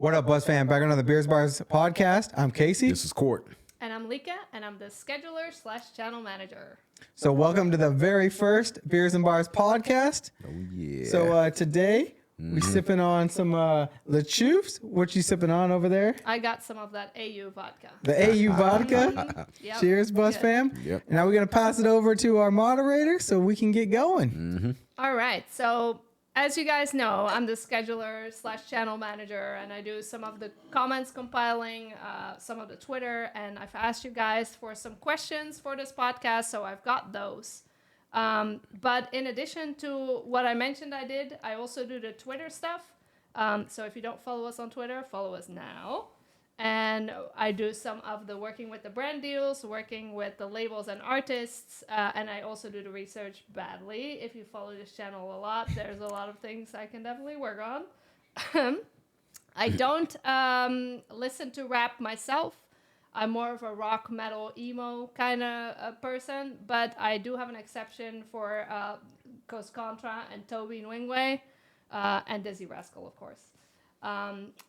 What up, Buzz fam? Back on the Beers Bars podcast. I'm Casey. This is Court. And I'm Lika, and I'm the scheduler / channel manager. So welcome to the very first Beers and Bars podcast. Oh, yeah. So today we sipping on some Le Choufs. What you sipping on over there? I got some of that AU vodka. The AU vodka. Yep. Cheers, Buzz fam. Yep. And now we're going to pass it over to our moderator so we can get going. All right, so as you guys know, I'm the scheduler / channel manager, and I do some of the comments compiling, some of the Twitter, and I've asked you guys for some questions for this podcast, so I've got those. But in addition to what I mentioned I did, I also do the Twitter stuff. So if you don't follow us on Twitter, follow us now. And I do some of the working with the brand deals, working with the labels and artists, and I also do the research badly. If you follow this channel a lot, there's a lot of things I can definitely work on. I don't listen to rap myself. I'm more of a rock, metal, emo kind of person, but I do have an exception for Coast Contra and Toby Nwingwe, and Dizzy Rascal, of course.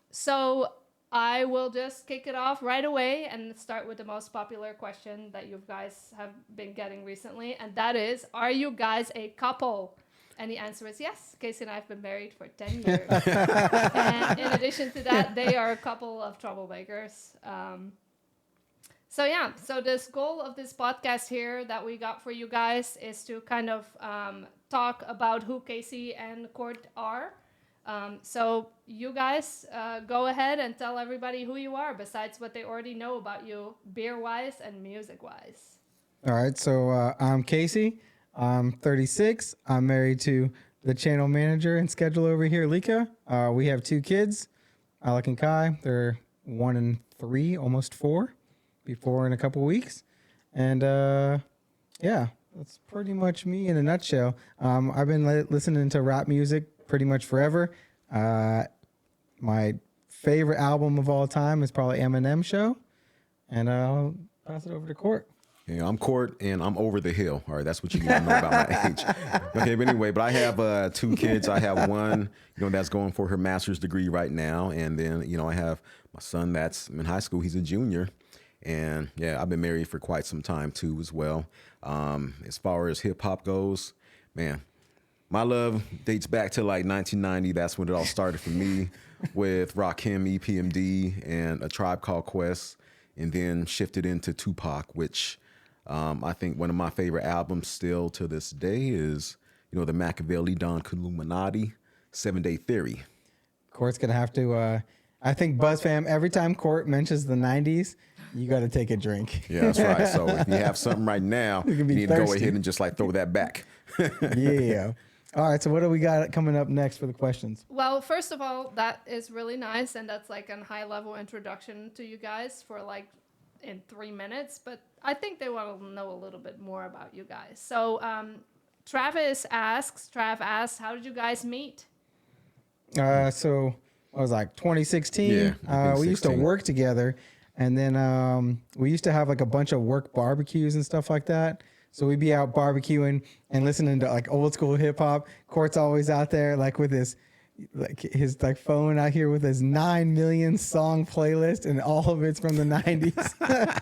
So I will just kick it off right away and start with the most popular question that you guys have been getting recently, and that is, are you guys a couple? And the answer is yes. Casey and I have been married for 10 years. And in addition to that, they are a couple of troublemakers. So this goal of this podcast here that we got for you guys is to kind of talk about who Casey and Court are. So you guys go ahead and tell everybody who you are besides what they already know about you, beer-wise and music-wise. All right, so I'm Casey. I'm 36. I'm married to the channel manager and scheduler over here, Lika. We have 2 kids, Alec and Kai. They're 1 and 3, almost 4. Be 4 in a couple weeks. And yeah, that's pretty much me in a nutshell. I've been listening to rap music pretty much forever. My favorite album of all time is probably Eminem Show. And I'll pass it over to Court. Yeah, I'm Court, and I'm over the hill. All right, that's what you need to know about my age. Okay, but anyway, I have 2 kids. I have one, that's going for her master's degree right now, and then, I have my son that's in high school. He's a junior, and yeah, I've been married for quite some time too, as well. As far as hip hop goes, man, my love dates back to like 1990. That's when it all started for me with Rakim, EPMD, and A Tribe Called Quest, and then shifted into Tupac, which I think one of my favorite albums still to this day is, the Machiavelli Don Illuminati, 7 Day Theory. Court's going to have to, I think Buzz fam, every time Court mentions the 90s, you got to take a drink. Yeah, that's right. So if you have something right now, you need to go ahead and just throw that back. Yeah. All right, so what do we got coming up next for the questions? Well, first of all, that is really nice, and that's like a high-level introduction to you guys for in 3 minutes, but I think they want to know a little bit more about you guys. So Trav asks, how did you guys meet? So I was 2016. Yeah, we used to work together, and then we used to have a bunch of work barbecues and stuff like that. So we'd be out barbecuing and listening to old school hip hop. Court's always out there with his phone out here with his 9 million song playlist, and all of it's from the 90s.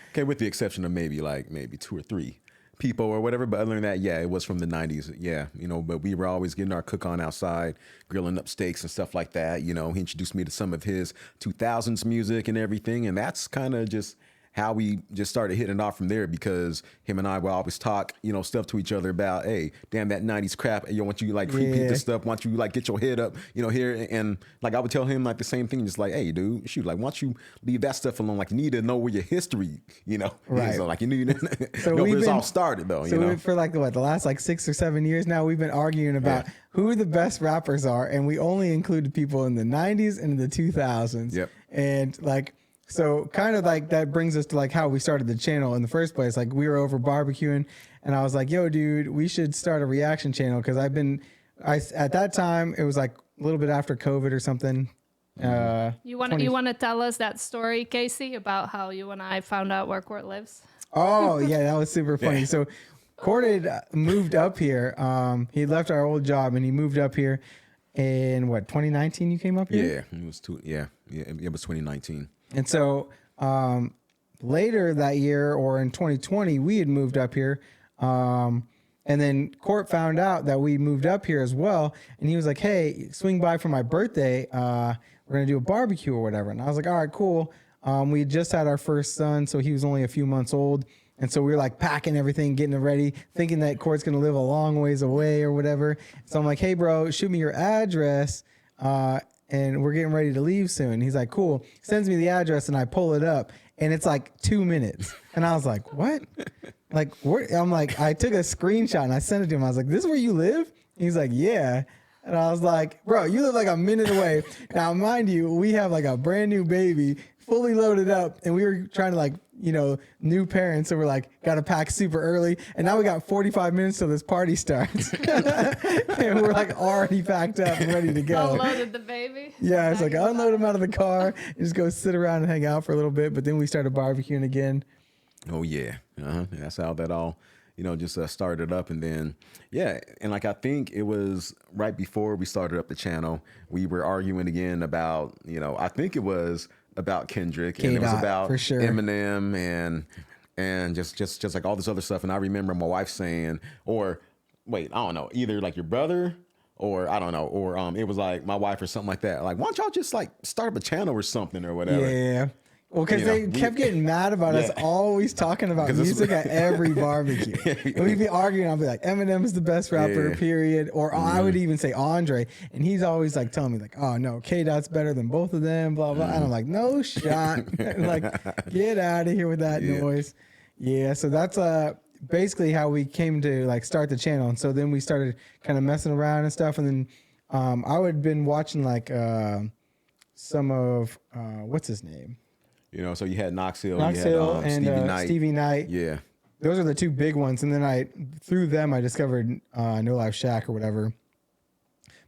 Okay, with the exception of maybe 2 or 3 people or whatever, but other than that, yeah, it was from the 90s. Yeah, but we were always getting our cook on outside, grilling up steaks and stuff like that. He introduced me to some of his 2000s music and everything, and that's kind of just how we just started hitting it off from there, because him and I would always talk, stuff to each other about, hey, damn, that 90s crap. Hey, want you repeat this stuff? Want you get your head up, here? And I would tell him the same thing, just hey, dude, shoot, why don't you leave that stuff alone? You need to know where your history, right. So you need to know where it's all started, though. So for the last 6 or 7 years now, we've been arguing about who the best rappers are, and we only included people in the 90s and the 2000s. Yep. And so kind of that brings us to how we started the channel in the first place. We were over barbecuing, and I was like, yo, dude, we should start a reaction channel, because at that time, it was a little bit after COVID or something. You want to tell us that story, Casey, about how you and I found out where Court lives? Oh, yeah, that was super funny. Yeah. So Court had moved up here. He left our old job, and he moved up here. in what 2019 you came up here. Yeah, it was it was 2019. And so later that year, or in 2020, we had moved up here. And then Court found out that we moved up here as well. And he was like, hey, swing by for my birthday. We're going to do a barbecue or whatever. And I was like, all right, cool. We had just had our first son, so he was only a few months old. And so we were like packing everything, getting it ready, thinking that Court's going to live a long ways away or whatever. So I'm like, hey, bro, shoot me your address. And we're getting ready to leave soon. He's like, cool. Sends me the address and I pull it up and it's like 2 minutes. And I was like, what? Like, where? I'm like, I took a screenshot and I sent it to him. I was like, this is where you live? He's like, yeah. And I was like, bro, you live like a minute away. Now, mind you, we have like a brand new baby, fully loaded up. And we were trying to like, you know, new parents. So we're like, got to pack super early. And now we got 45 minutes till this party starts. And we're like already packed up and ready to go. Unloaded the baby. Yeah, it's like, unload him out of the car and just go sit around and hang out for a little bit. But then we started barbecuing again. Oh yeah, that's how that all, just started up. And then, yeah, and like I think it was right before we started up the channel, we were arguing again about, I think it was about Kendrick, and it was about for sure. Eminem and just like all this other stuff. And I remember my wife saying, or wait, I don't know, either like your brother. Or I don't know, or it was like my wife or something like that. Like, why don't y'all just like start up a channel or something or whatever? Yeah. Well, because they kept getting mad about us always talking about music at every barbecue. And we'd be arguing. I'd be like, Eminem is the best rapper, period. Or I would even say Andre. And he's always like telling me like, oh, no, K-Dot's better than both of them, blah, blah. And I'm like, no shot. Like, get out of here with that noise. Yeah, so that's basically how we came to like start the channel. And so then we started kind of messing around and stuff. And then I would have been watching like some of, what's his name? So you had Knox Hill, you had, and Stevie Knight. Yeah. Those are the two big ones. And then through them, I discovered No Life Shack or whatever.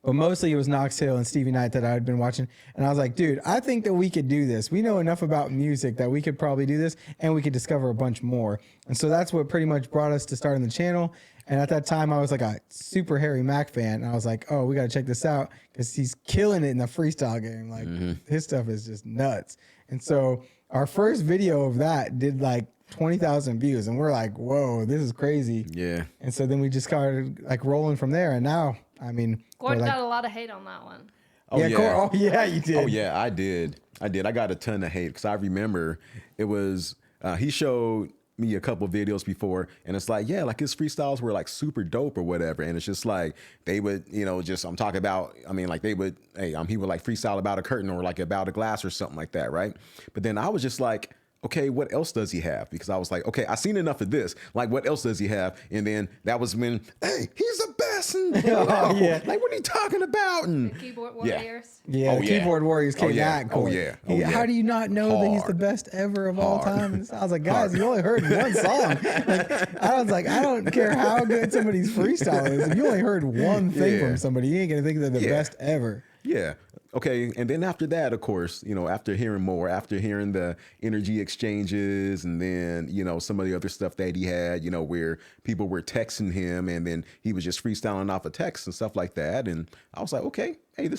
But mostly it was Knox Hill and Stevie Knight that I had been watching. And I was like, dude, I think that we could do this. We know enough about music that we could probably do this and we could discover a bunch more. And so that's what pretty much brought us to starting the channel. And at that time, I was like a super Harry Mack fan. And I was like, oh, we got to check this out because he's killing it in the freestyle game. Like his stuff is just nuts. And so our first video of that did like 20,000 views. And we're like, whoa, this is crazy. Yeah. And so then we just started like rolling from there. And now, I mean, Gord got a lot of hate on that one. Oh, yeah. Oh, yeah, you did. Oh, yeah, I did. I got a ton of hate because I remember it was, he showed me a couple videos before and it's like, yeah, like his freestyles were like super dope or whatever. And it's just like, they would, I'm talking about, I mean, like they would, he would like freestyle about a curtain or like about a glass or something like that. Right. But then I was just like, okay, what else does he have? Because I was like, okay, I've seen enough of this. Like, what else does he have? And then that was when, hey, he's the best. And, like, what are you talking about? And the keyboard warriors. Yeah, the keyboard warriors came back. Oh, yeah. How do you not know that he's the best ever of all time? And I was like, guys, you only heard one song. Like, I was like, I don't care how good somebody's freestyle is. If you only heard one thing from somebody, you ain't going to think they're the best ever. Yeah. Okay. And then after that, of course, after hearing more, after hearing the energy exchanges and then, some of the other stuff that he had, where people were texting him and then he was just freestyling off of text and stuff like that. And I was like, okay, hey,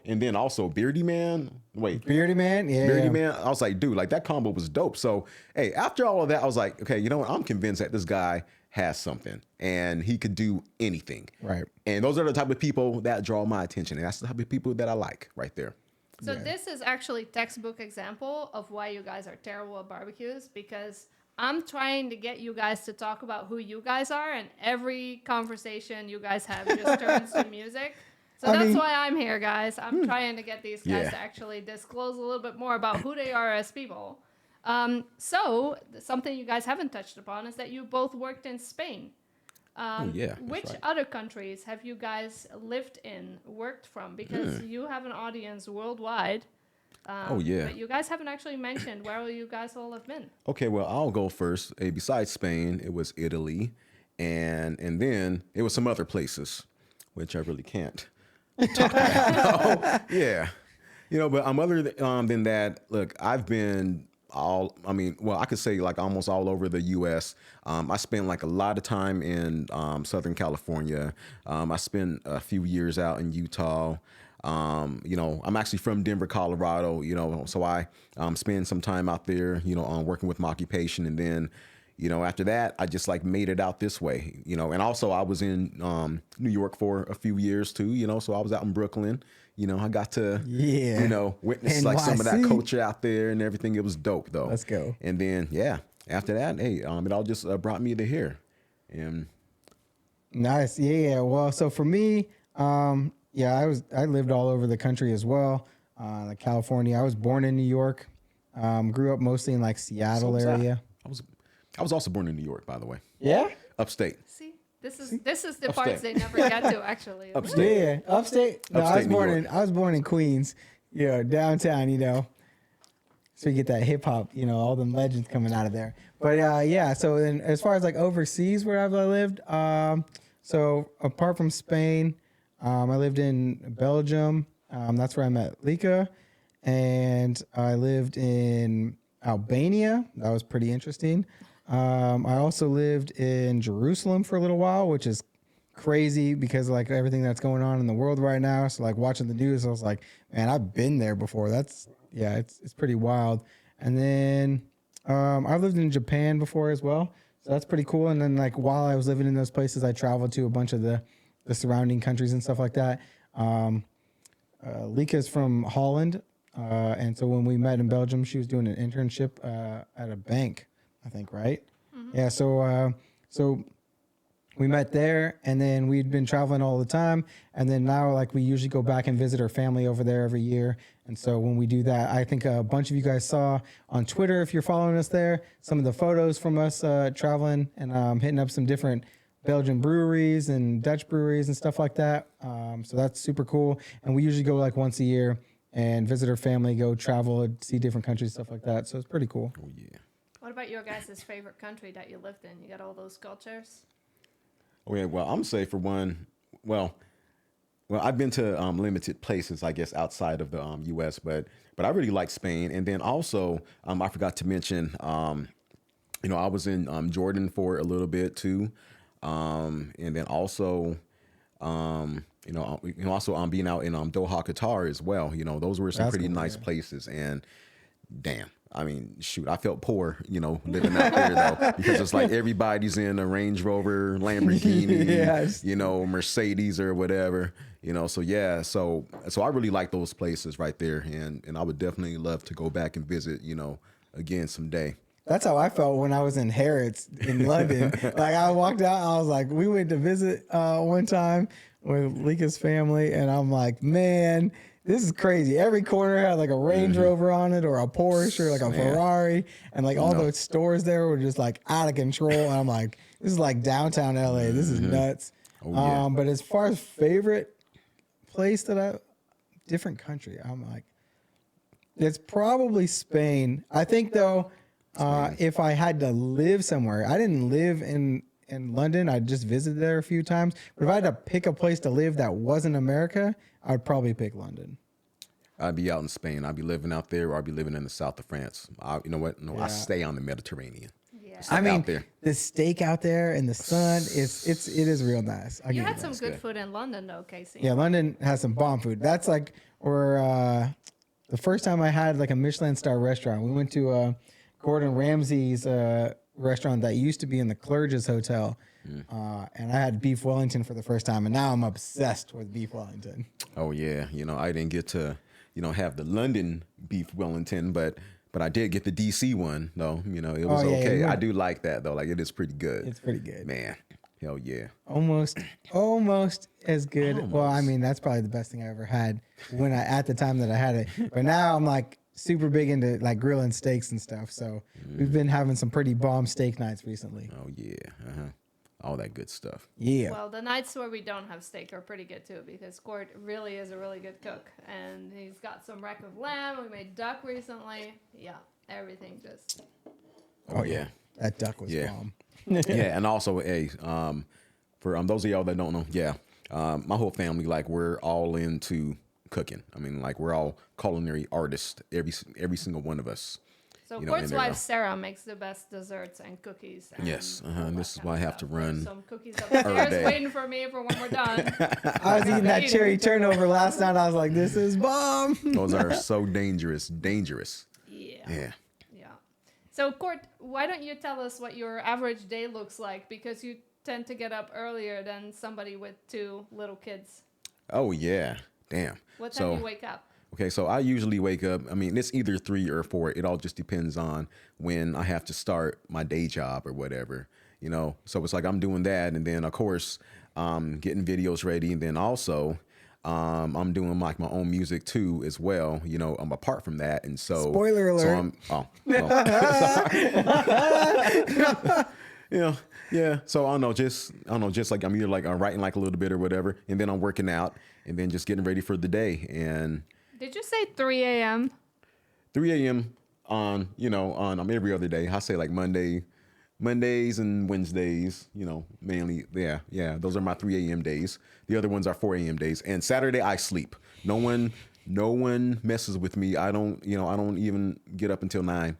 and then also Beardy Man. Beardy Man? Yeah. Beardy Man. I was like, dude, like that combo was dope. So, hey, after all of that, I was like, okay, you know what? I'm convinced that this guy has something and he could do anything. Right. And those are the type of people that draw my attention. And that's the type of people that I like right there. So this is actually textbook example of why you guys are terrible at barbecues, because I'm trying to get you guys to talk about who you guys are, and every conversation you guys have just turns to music. So that's why I'm here, guys. I'm trying to get these guys to actually disclose a little bit more about who they are as people. So something you guys haven't touched upon is that you both worked in Spain. Which other countries have you guys lived in, worked from? Because you have an audience worldwide. But you guys haven't actually mentioned where you guys all have been. Okay, well, I'll go first. Besides Spain, it was Italy, and then it was some other places, which I really can't talk about. Yeah. But other than that, look, I've been I could say like almost all over the U.S. I spent like a lot of time in Southern California. I spent a few years out in Utah. I'm actually from Denver, Colorado, so I spend some time out there, working with my occupation. And then, after that, I just like made it out this way, and also I was in New York for a few years too, so I was out in Brooklyn. I got to, witness like some of that NYC. culture out there and everything. It was dope though. Let's go. And then, yeah, after that, hey, it all just brought me to here. And Nice. Yeah. Well, so for me, I lived all over the country as well. Like California. I was born in New York. Grew up mostly in like Seattle was area. I was also born in New York, by the way, Yeah. upstate. See, this is the Upstate. parts they never get to actually. Upstate. Yeah. Upstate. No, Upstate New York. I was born in Queens. Downtown. So you get that hip hop. All them legends coming out of there. But yeah. So then, as far as like overseas where I've lived, so apart from Spain, I lived in Belgium. That's where I met Lika, and I lived in Albania. That was pretty interesting. I also lived in Jerusalem for a little while, which is crazy because like everything that's going on in the world right now. So like watching the news, I was like, man, I've been there before. It's pretty wild. And then I've lived in Japan before as well. So that's pretty cool. And then like while I was living in those places, I traveled to a bunch of the surrounding countries and stuff like that. Lika's from Holland. And so when we met in Belgium, she was doing an internship at a bank, I think, right? Mm-hmm. Yeah. So we met there, and then we'd been traveling all the time. And then now, like, we usually go back and visit our family over there every year. And so when we do that, I think a bunch of you guys saw on Twitter, if you're following us there, some of the photos from us traveling and hitting up some different Belgian breweries and Dutch breweries and stuff like that. So that's super cool. And we usually go like once a year and visit our family, go travel, see different countries, stuff like that. So it's pretty cool. Oh yeah. What about your guys' favorite country that you lived in? You got all those cultures. Oh yeah. Well, I'm say for one. Well, I've been to limited places, I guess, outside of the U.S., but I really like Spain. And then also, I forgot to mention, I was in Jordan for a little bit too, and then also, also being out in Doha, Qatar as well. Those were some pretty nice places. And damn, I mean, shoot, I felt poor, living out there though, because it's like everybody's in a Range Rover, Lamborghini, Yes. Mercedes or whatever, So yeah, so I really like those places right there, and I would definitely love to go back and visit, again someday. That's how I felt when I was in Harrods in London. Like I walked out, I was like, we went to visit one time with Lika's family, and I'm like, man, this is crazy. Every corner had like a Range Rover on it, or a Porsche, or like a Ferrari, and like all those stores there were just like out of control. And I'm like, this is like downtown LA. This is nuts. Oh, yeah. But as far as favorite place different country, I'm like, it's probably Spain. I think though, if I had to live somewhere, I didn't live in London. I just visited there a few times. But if I had to pick a place to live that wasn't America, I'd probably pick London. I'd be out in Spain. I'd be living out there, or I'd be living in the south of France. You know what? No, I stay on the Mediterranean. Yeah. I mean, out there. the steak out there in the sun, it is real nice. You had some good food in London, though, Casey. Yeah, London has some bomb food. That's like where the first time I had like a Michelin star restaurant. We went to Gordon Ramsay's restaurant that used to be in the Clerge's Hotel. And I had beef Wellington for the first time, and now I'm obsessed with beef Wellington. Oh yeah, I didn't get to, have the London beef Wellington, but I did get the DC one though. It was okay. Yeah. I do like that though. Like it is pretty good. It's pretty good. Man. Hell yeah. Almost as good. Well, I mean, that's probably the best thing I ever had at the time that I had it. But now I'm like super big into like grilling steaks and stuff. So we've been having some pretty bomb steak nights recently. Oh yeah. All that good stuff. Yeah. Well, the nights where we don't have steak are pretty good too, because Gord really is a really good cook, and he's got some rack of lamb. We made duck recently. Yeah, everything just. Oh yeah. That duck was bomb. Yeah, and also, for those of y'all that don't know, my whole family, like, we're all into cooking. I mean, like, we're all culinary artists, every single one of us. So you know, Court's in there. wife Sarah makes the best desserts and cookies. And Yes, all and that this is kind why I of have to stuff. There's run some cookies upstairs day. waiting for me for when we're done. I was eating that cherry turnover last night. I was like, this is bomb. Those are so dangerous. Yeah. Yeah. Yeah. So Court, why don't you tell us what your average day looks like? Because you tend to get up earlier than somebody with 2 little kids. Oh yeah. Damn. What time do you wake up? Okay, so I usually wake up. I mean, it's either 3 or 4. It all just depends on when I have to start my day job or whatever, you know. So it's like I'm doing that, and then of course, getting videos ready, and then also, I'm doing like my own music too as well. You know, I'm apart from that, and so Spoiler alert. Yeah. So I don't know, just like I'm either like I'm writing like a little bit or whatever, and then I'm working out, and then just getting ready for the day, and. Did you say 3 a.m.? 3 a.m. on every other day. I say like Mondays and Wednesdays, you know, mainly. Yeah. Those are my 3 a.m. days. The other ones are 4 a.m. days. And Saturday I sleep. No one messes with me. I don't even get up until 9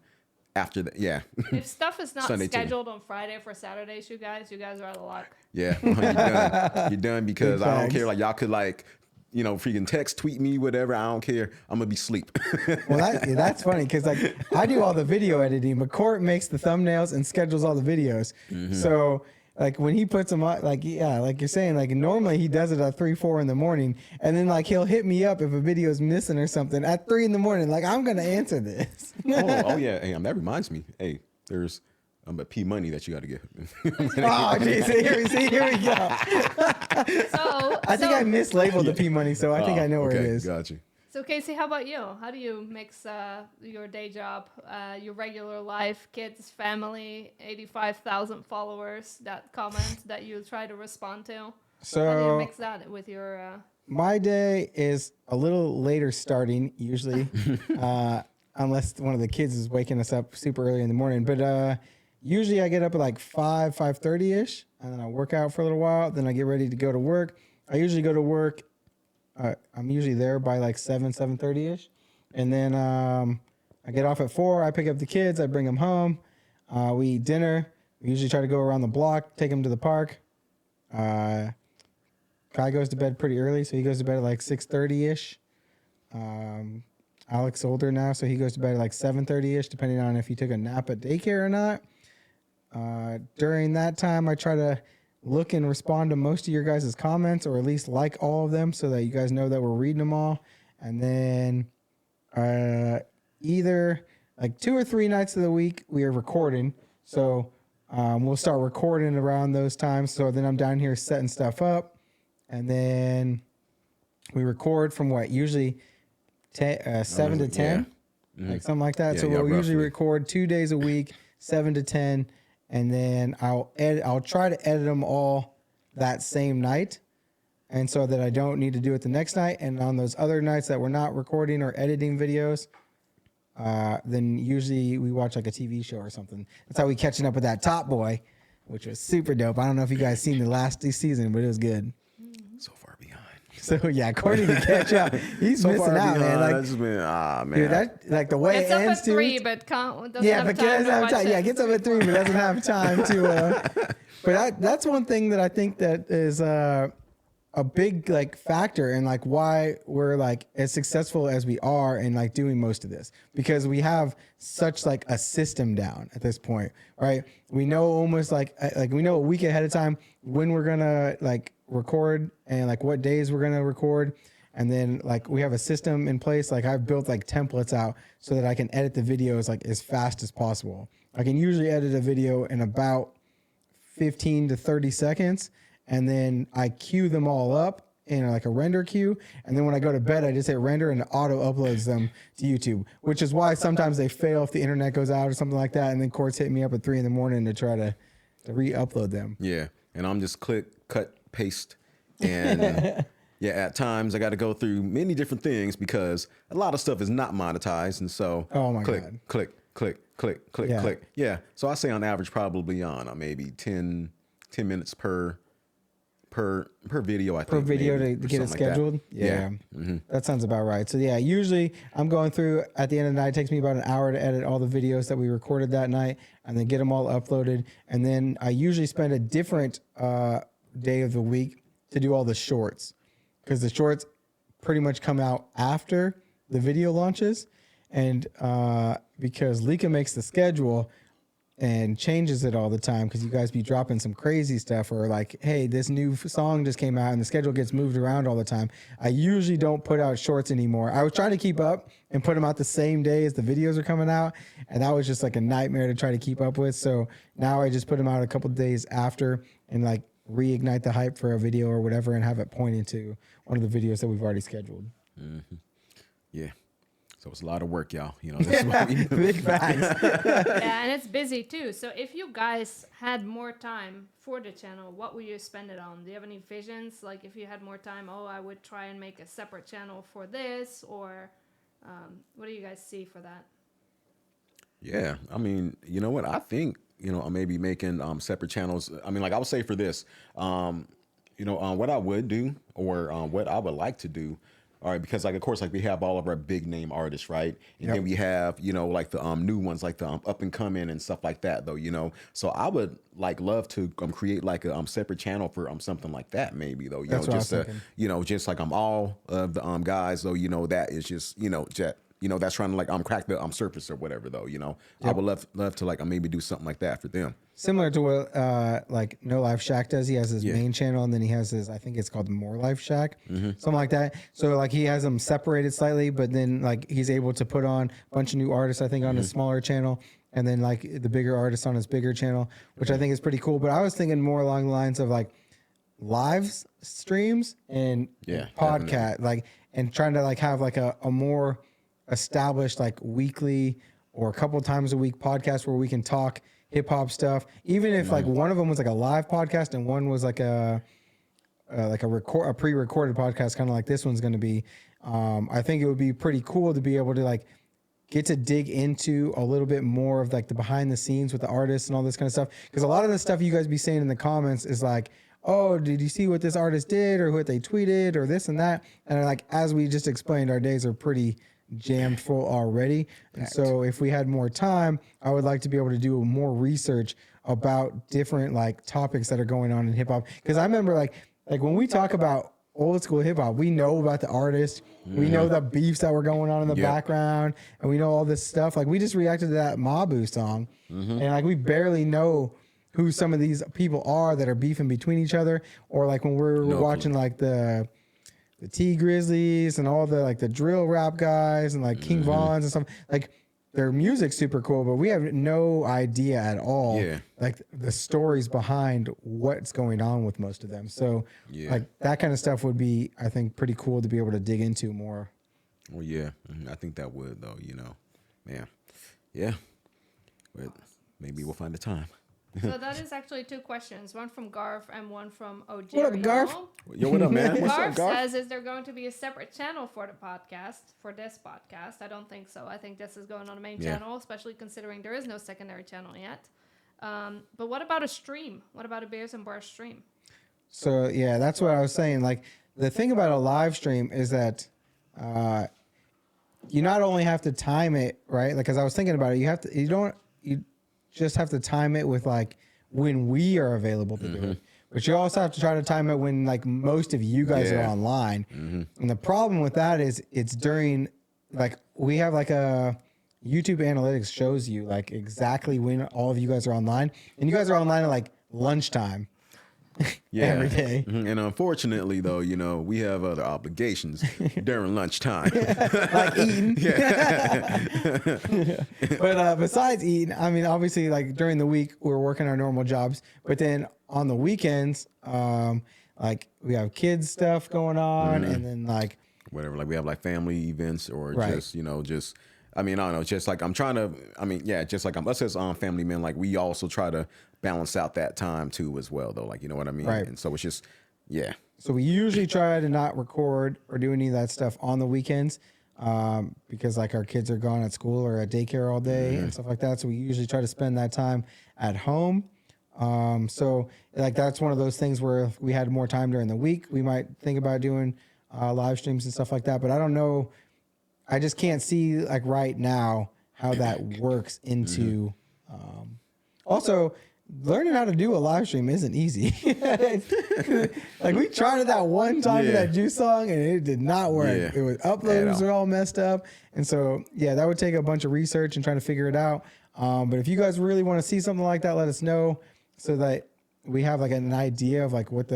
after that. Yeah. If stuff is not Sunday too. scheduled on Friday for Saturdays, you guys are out of luck. Yeah. You're done. You're done because Big I don't facts. care. Like y'all could like, you know, freaking text, tweet me, whatever. I don't care. I'm gonna be asleep. Well, that's funny because like I do all the video editing, but Court makes the thumbnails and schedules all the videos. So like when he puts them on, like like you're saying, like normally he does it at 3, 4 in the morning, and then like he'll hit me up if a video is missing or something at 3 in the morning. Like I'm gonna answer this. oh yeah. Hey, that reminds me. Hey, there's a P money that you got to get. Oh, geez, here we go. I think I mislabeled the P money, so I think I know where it is. Got you. So Casey, how about you? How do you mix your day job, your regular life, kids, family, 85,000 followers that comment that you try to respond to? How do you So mix that with your? my day is a little later starting usually, unless one of the kids is waking us up super early in the morning. But usually I get up at like 5:30 ish, and then I work out for a little while. Then I get ready to go to work. I usually go to work. I'm usually there by like 7:30 ish, and then I get off at 4. I pick up the kids. I bring them home. We eat dinner. We usually try to go around the block, take them to the park. Kai goes to bed pretty early, so he goes to bed at like 6:30 ish. Alex is older now, so he goes to bed at like 7:30 ish, depending on if he took a nap at daycare or not. During that time, I try to look and respond to most of your guys' comments, or at least like all of them, so that you guys know that we're reading them all. And then either like 2 or 3 nights of the week we are recording, so we'll start recording around those times. So then I'm down here setting stuff up, and then we record from usually 7 to 10, like something like that. Yeah, so we'll usually roughly. record 2 days a week, 7 to 10. And then I'll try to edit them all that same night, and so that I don't need to do it the next night. And on those other nights that we're not recording or editing videos, then usually we watch like a TV show or something. That's how we catching up with that Top Boy, which was super dope. I don't know if you guys seen the last season, but it was good. So far behind. So yeah, Courtney can catch up. He's So missing far out, man. behind. Like, That's been man. dude, that like the way It's it up ends at too. 3, but doesn't Yeah, have but time doesn't to have watch time. it. Yeah, gets up at 3, but doesn't have time to. But that's one thing that I think that is a big like factor in like why we're like as successful as we are in like doing most of this, because we have such like a system down at this point, right? We know almost like we know a week ahead of time when we're gonna like record and like what days we're gonna record. And then like we have a system in place. Like I've built like templates out so that I can edit the videos like as fast as possible. I can usually edit a video in about 15 to 30 seconds. And then I queue them all up in like a render queue. And then when I go to bed, I just hit render and it auto uploads them to YouTube, which is why sometimes they fail if the internet goes out or something like that. And then Court's hitting me up at 3 a.m. to try to re-upload them. Yeah, and I'm just click, cut, paste, and yeah, at times I got to go through many different things because a lot of stuff is not monetized, and so Oh my click, God. click, Yeah. click. Yeah, so I say on average probably on maybe 10 minutes per per video, I think. per video maybe, to or get it something like that. scheduled. Yeah. Mm-hmm. That sounds about right. So yeah, usually I'm going through at the end of the night. It takes me about an hour to edit all the videos that we recorded that night and then get them all uploaded. And then I usually spend a different day of the week to do all the shorts, because the shorts pretty much come out after the video launches. And because Lika makes the schedule and changes it all the time, because you guys be dropping some crazy stuff, or like, hey, this new song just came out and the schedule gets moved around all the time. I usually don't put out shorts anymore. I was trying to keep up and put them out the same day as the videos are coming out, and that was just like a nightmare to try to keep up with. So now I just put them out a couple of days after and like reignite the hype for a video or whatever and have it pointing to one of the videos that we've already scheduled. Mm-hmm. Yeah. So it's a lot of work, y'all. You know, that's what we do. Big facts. Yeah, and it's busy too. So if you guys had more time for the channel, what would you spend it on? Do you have any visions? Like if you had more time, I would try and make a separate channel for this, or what do you guys see for that? Yeah, I mean, you know what? I think, maybe making separate channels. I mean, like I would say for this, what I would do, or what I would like to do. All right, because like of course, like we have all of our big name artists, right? And then we have, like the new ones, like the up and coming and stuff like that, though, So I would like love to create like a separate channel for something like that, maybe though, That's what I was just thinking. just like all of the guys, though, that is just that's trying to like crack the surface or whatever, though, I would love to like maybe do something like that for them. Similar to what like No Life Shack does. He has his main channel, and then he has his, I think it's called More Life Shack, something like that. So like he has them separated slightly, but then like he's able to put on a bunch of new artists, I think, on his smaller channel, and then like the bigger artists on his bigger channel, which I think is pretty cool. But I was thinking more along the lines of like live streams and podcast, like, and trying to like have like a more established like weekly or a couple times a week podcast where we can talk hip hop stuff, even if like one of them was like a live podcast and one was like a pre-recorded podcast, kind of like this one's going to be. I think it would be pretty cool to be able to like get to dig into a little bit more of like the behind the scenes with the artists and all this kind of stuff, because a lot of the stuff you guys be saying in the comments is like, oh, did you see what this artist did or what they tweeted or this and that, and like as we just explained, our days are pretty jammed full already. And so if we had more time, I would like to be able to do more research about different like topics that are going on in hip hop. Because I remember like when we talk about old school hip hop, we know about the artist, we know the beefs that were going on in the background, and we know all this stuff. Like we just reacted to that Mabu song, and like we barely know who some of these people are that are beefing between each other. Or like when we're watching like the T Grizzlies and all the like the drill rap guys and like King Vons and stuff, like their music's super cool, but we have no idea at all like the stories behind what's going on with most of them. So like that kind of stuff would be, I think, pretty cool to be able to dig into more. Well, yeah, I think that would, though, man. Yeah, but maybe we'll find the time. So that is actually two questions, one from Garth and one from OJ. What up, Garth? Yo, what up, man? What's Garth up, Garth? says, is there going to be a separate channel for the podcast, for this podcast? I don't think so. I think this is going on the main channel, especially considering there is no secondary channel yet. But what about a stream? What about a Beers and Bars stream? So yeah, that's what I was saying. Like the thing about a live stream is that you not only have to time it, right? Like, as I was thinking about it, you just have to time it with like when we are available to do it. But you also have to try to time it when like most of you guys are online. And the problem with that is it's during, like, we have like a YouTube analytics shows you like exactly when all of you guys are online, and you guys are online at like lunchtime. Every day. And unfortunately, though, we have other obligations during lunchtime. Like eating. But besides eating, I mean, obviously, like during the week, we're working our normal jobs. But then on the weekends, like we have kids stuff going on, and then like whatever, like we have like family events or just I mean, I don't know, just like just like us as family men, like we also try to balance out that time too as well, though, like, you know what I mean? Right. And so it's just, So we usually try to not record or do any of that stuff on the weekends, because like our kids are gone at school or at daycare all day and stuff like that. So we usually try to spend that time at home. So like that's one of those things where if we had more time during the week, we might think about doing live streams and stuff like that. But I don't know. I just can't see like right now how that works into. Also, learning how to do a live stream isn't easy. Like we tried it that one time for that Juice song and it did not work. Yeah. It was uploads are all messed up. And so, yeah, that would take a bunch of research and trying to figure it out. But if you guys really want to see something like that, let us know so that we have like an idea of like what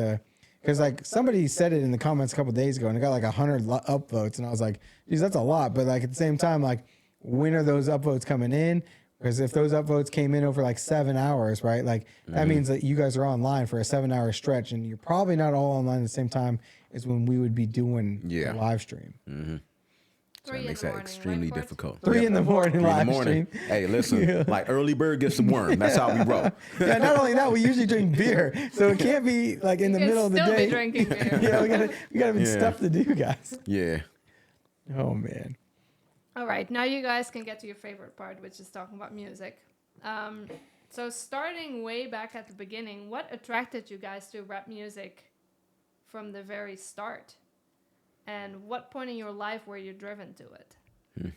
because like somebody said it in the comments a couple days ago and it got like 100 upvotes. And I was like, geez, that's a lot. But like at the same time, like when are those upvotes coming in? Because if those upvotes came in over like 7 hours, right? Like that means that you guys are online for a 7-hour stretch and you're probably not all online at the same time as when we would be doing a live stream. So that makes that extremely difficult. 3 in the morning 3 in the live morning. stream. Hey, listen, like early bird gets the worm. That's how we roll. Yeah, not only that, we usually drink beer. So it can't be like in the middle of the still day. be drinking beer. Yeah, we gotta be stuff to do, guys. Yeah. Oh man. All right, now you guys can get to your favorite part, which is talking about music. So starting way back at the beginning, what attracted you guys to rap music from the very start? And what point in your life were you driven to it?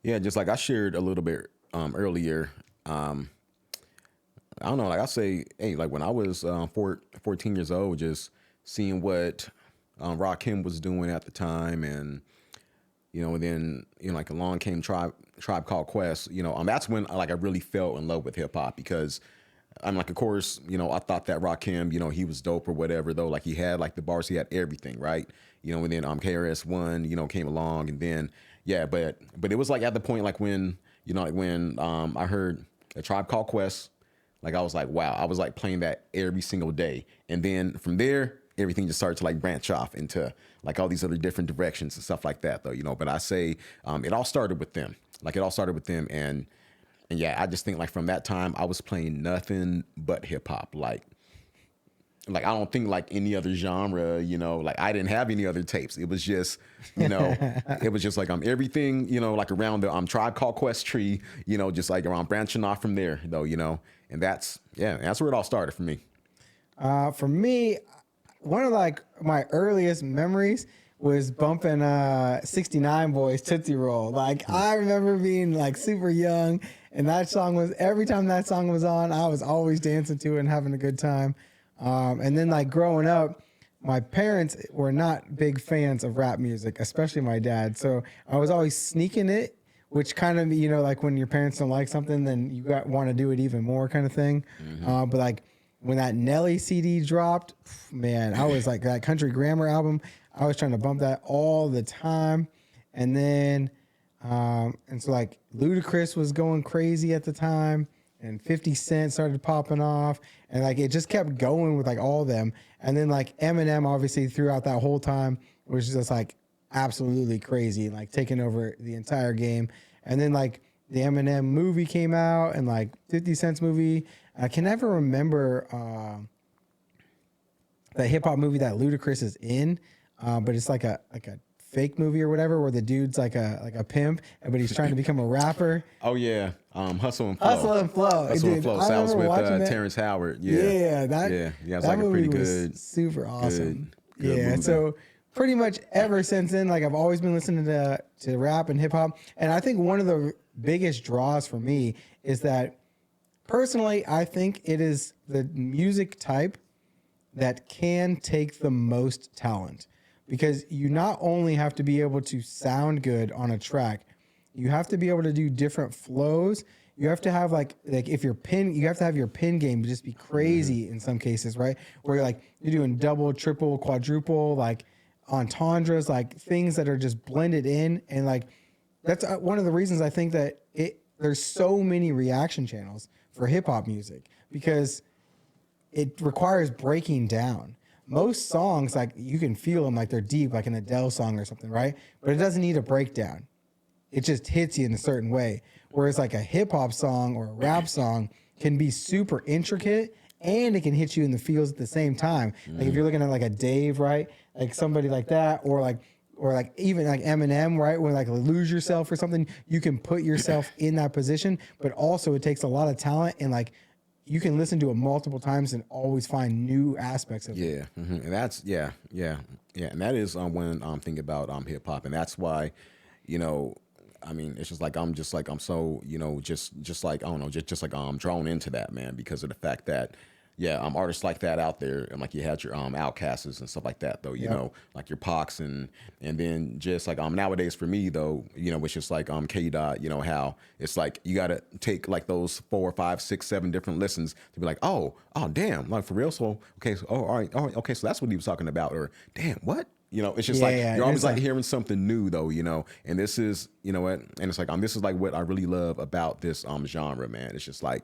Yeah, just like I shared a little bit earlier. I don't know, like I say, hey, like when I was 14 years old, just seeing what Rakim was doing at the time and and then, like along came Tribe Called Quest, that's when like I really fell in love with hip hop because I'm like, of course, I thought that Rakim, he was dope or whatever though. Like he had like the bars, he had everything, right? And then KRS-One, came along and then, but it was like at the point like when, I heard a Tribe Called Quest, like I was like, wow, I was like playing that every single day. And then from there, everything just started to like branch off into like all these other different directions and stuff like that though, but I say it all started with them. Like it all started with them. And yeah, I just think like from that time I was playing nothing but hip hop. Like I don't think like any other genre, like I didn't have any other tapes. It was just, it was just like everything, like around the Tribe Called Quest tree, just like around branching off from there though, and that's where it all started for me. For me, one of like my earliest memories was bumping 69 Boys Tootsie Roll. Like I remember being like super young and that song was, every time that song was on, I was always dancing to it and having a good time. And then like growing up, my parents were not big fans of rap music, especially my dad. So I was always sneaking it, which kind of, like when your parents don't like something, then you want to do it even more kind of thing. But like, when that Nelly CD dropped, man, I was like that Country Grammar album. I was trying to bump that all the time. And then, and so like Ludacris was going crazy at the time and 50 Cent started popping off and like, it just kept going with like all of them. And then like Eminem, obviously throughout that whole time was just like absolutely crazy, like taking over the entire game. And then like the Eminem movie came out and like 50 Cent's movie. I can never remember the hip hop movie that Ludacris is in, but it's like a fake movie or whatever where the dude's like a pimp, but he's trying to become a rapper. Oh yeah, Hustle and Flow. Hustle and Flow. Hustle and Dude, Flow. I So that was remember with Terrence Howard. that it's like a movie pretty was good, super awesome. good Yeah, movie. so pretty much ever since then, like I've always been listening to rap and hip hop, and I think one of the biggest draws for me is that personally, I think it is the music type that can take the most talent because you not only have to be able to sound good on a track, you have to be able to do different flows. You have to have like if your pin, you have to have your pin game just be crazy in some cases, right? Where you're doing double, triple, quadruple, like entendres, like things that are just blended in. And like, that's one of the reasons I think that there's so many reaction channels for hip hop music because it requires breaking down. Most songs, like you can feel them like they're deep, like an Adele song or something, right? But it doesn't need a breakdown. It just hits you in a certain way. Whereas like a hip hop song or a rap song can be super intricate and it can hit you in the feels at the same time. Like if you're looking at like a Dave, right? Like somebody like that, or like even like Eminem, right? When like Lose Yourself or something, you can put yourself in that position, but also it takes a lot of talent and like you can listen to it multiple times and always find new aspects of it. Yeah, and that's and that is when I'm thinking about hip hop, and that's why, you know, I mean, it's just like I'm so just like I don't know, just like I'm drawn into that, man, because of the fact that. Yeah, artists like that out there, and like you had your Outcasts and stuff like that, though. You know, like your Pox and then just like nowadays for me though, it's just like K Dot. You know how it's like you got to take like those 4, 5, 6, 7 different listens to be like, oh damn, like for real. So okay, so all right, okay, so that's what he was talking about, or damn, what? It's just like you're always like hearing something new though, and this is what, and it's like this is like what I really love about this genre, man. It's just like.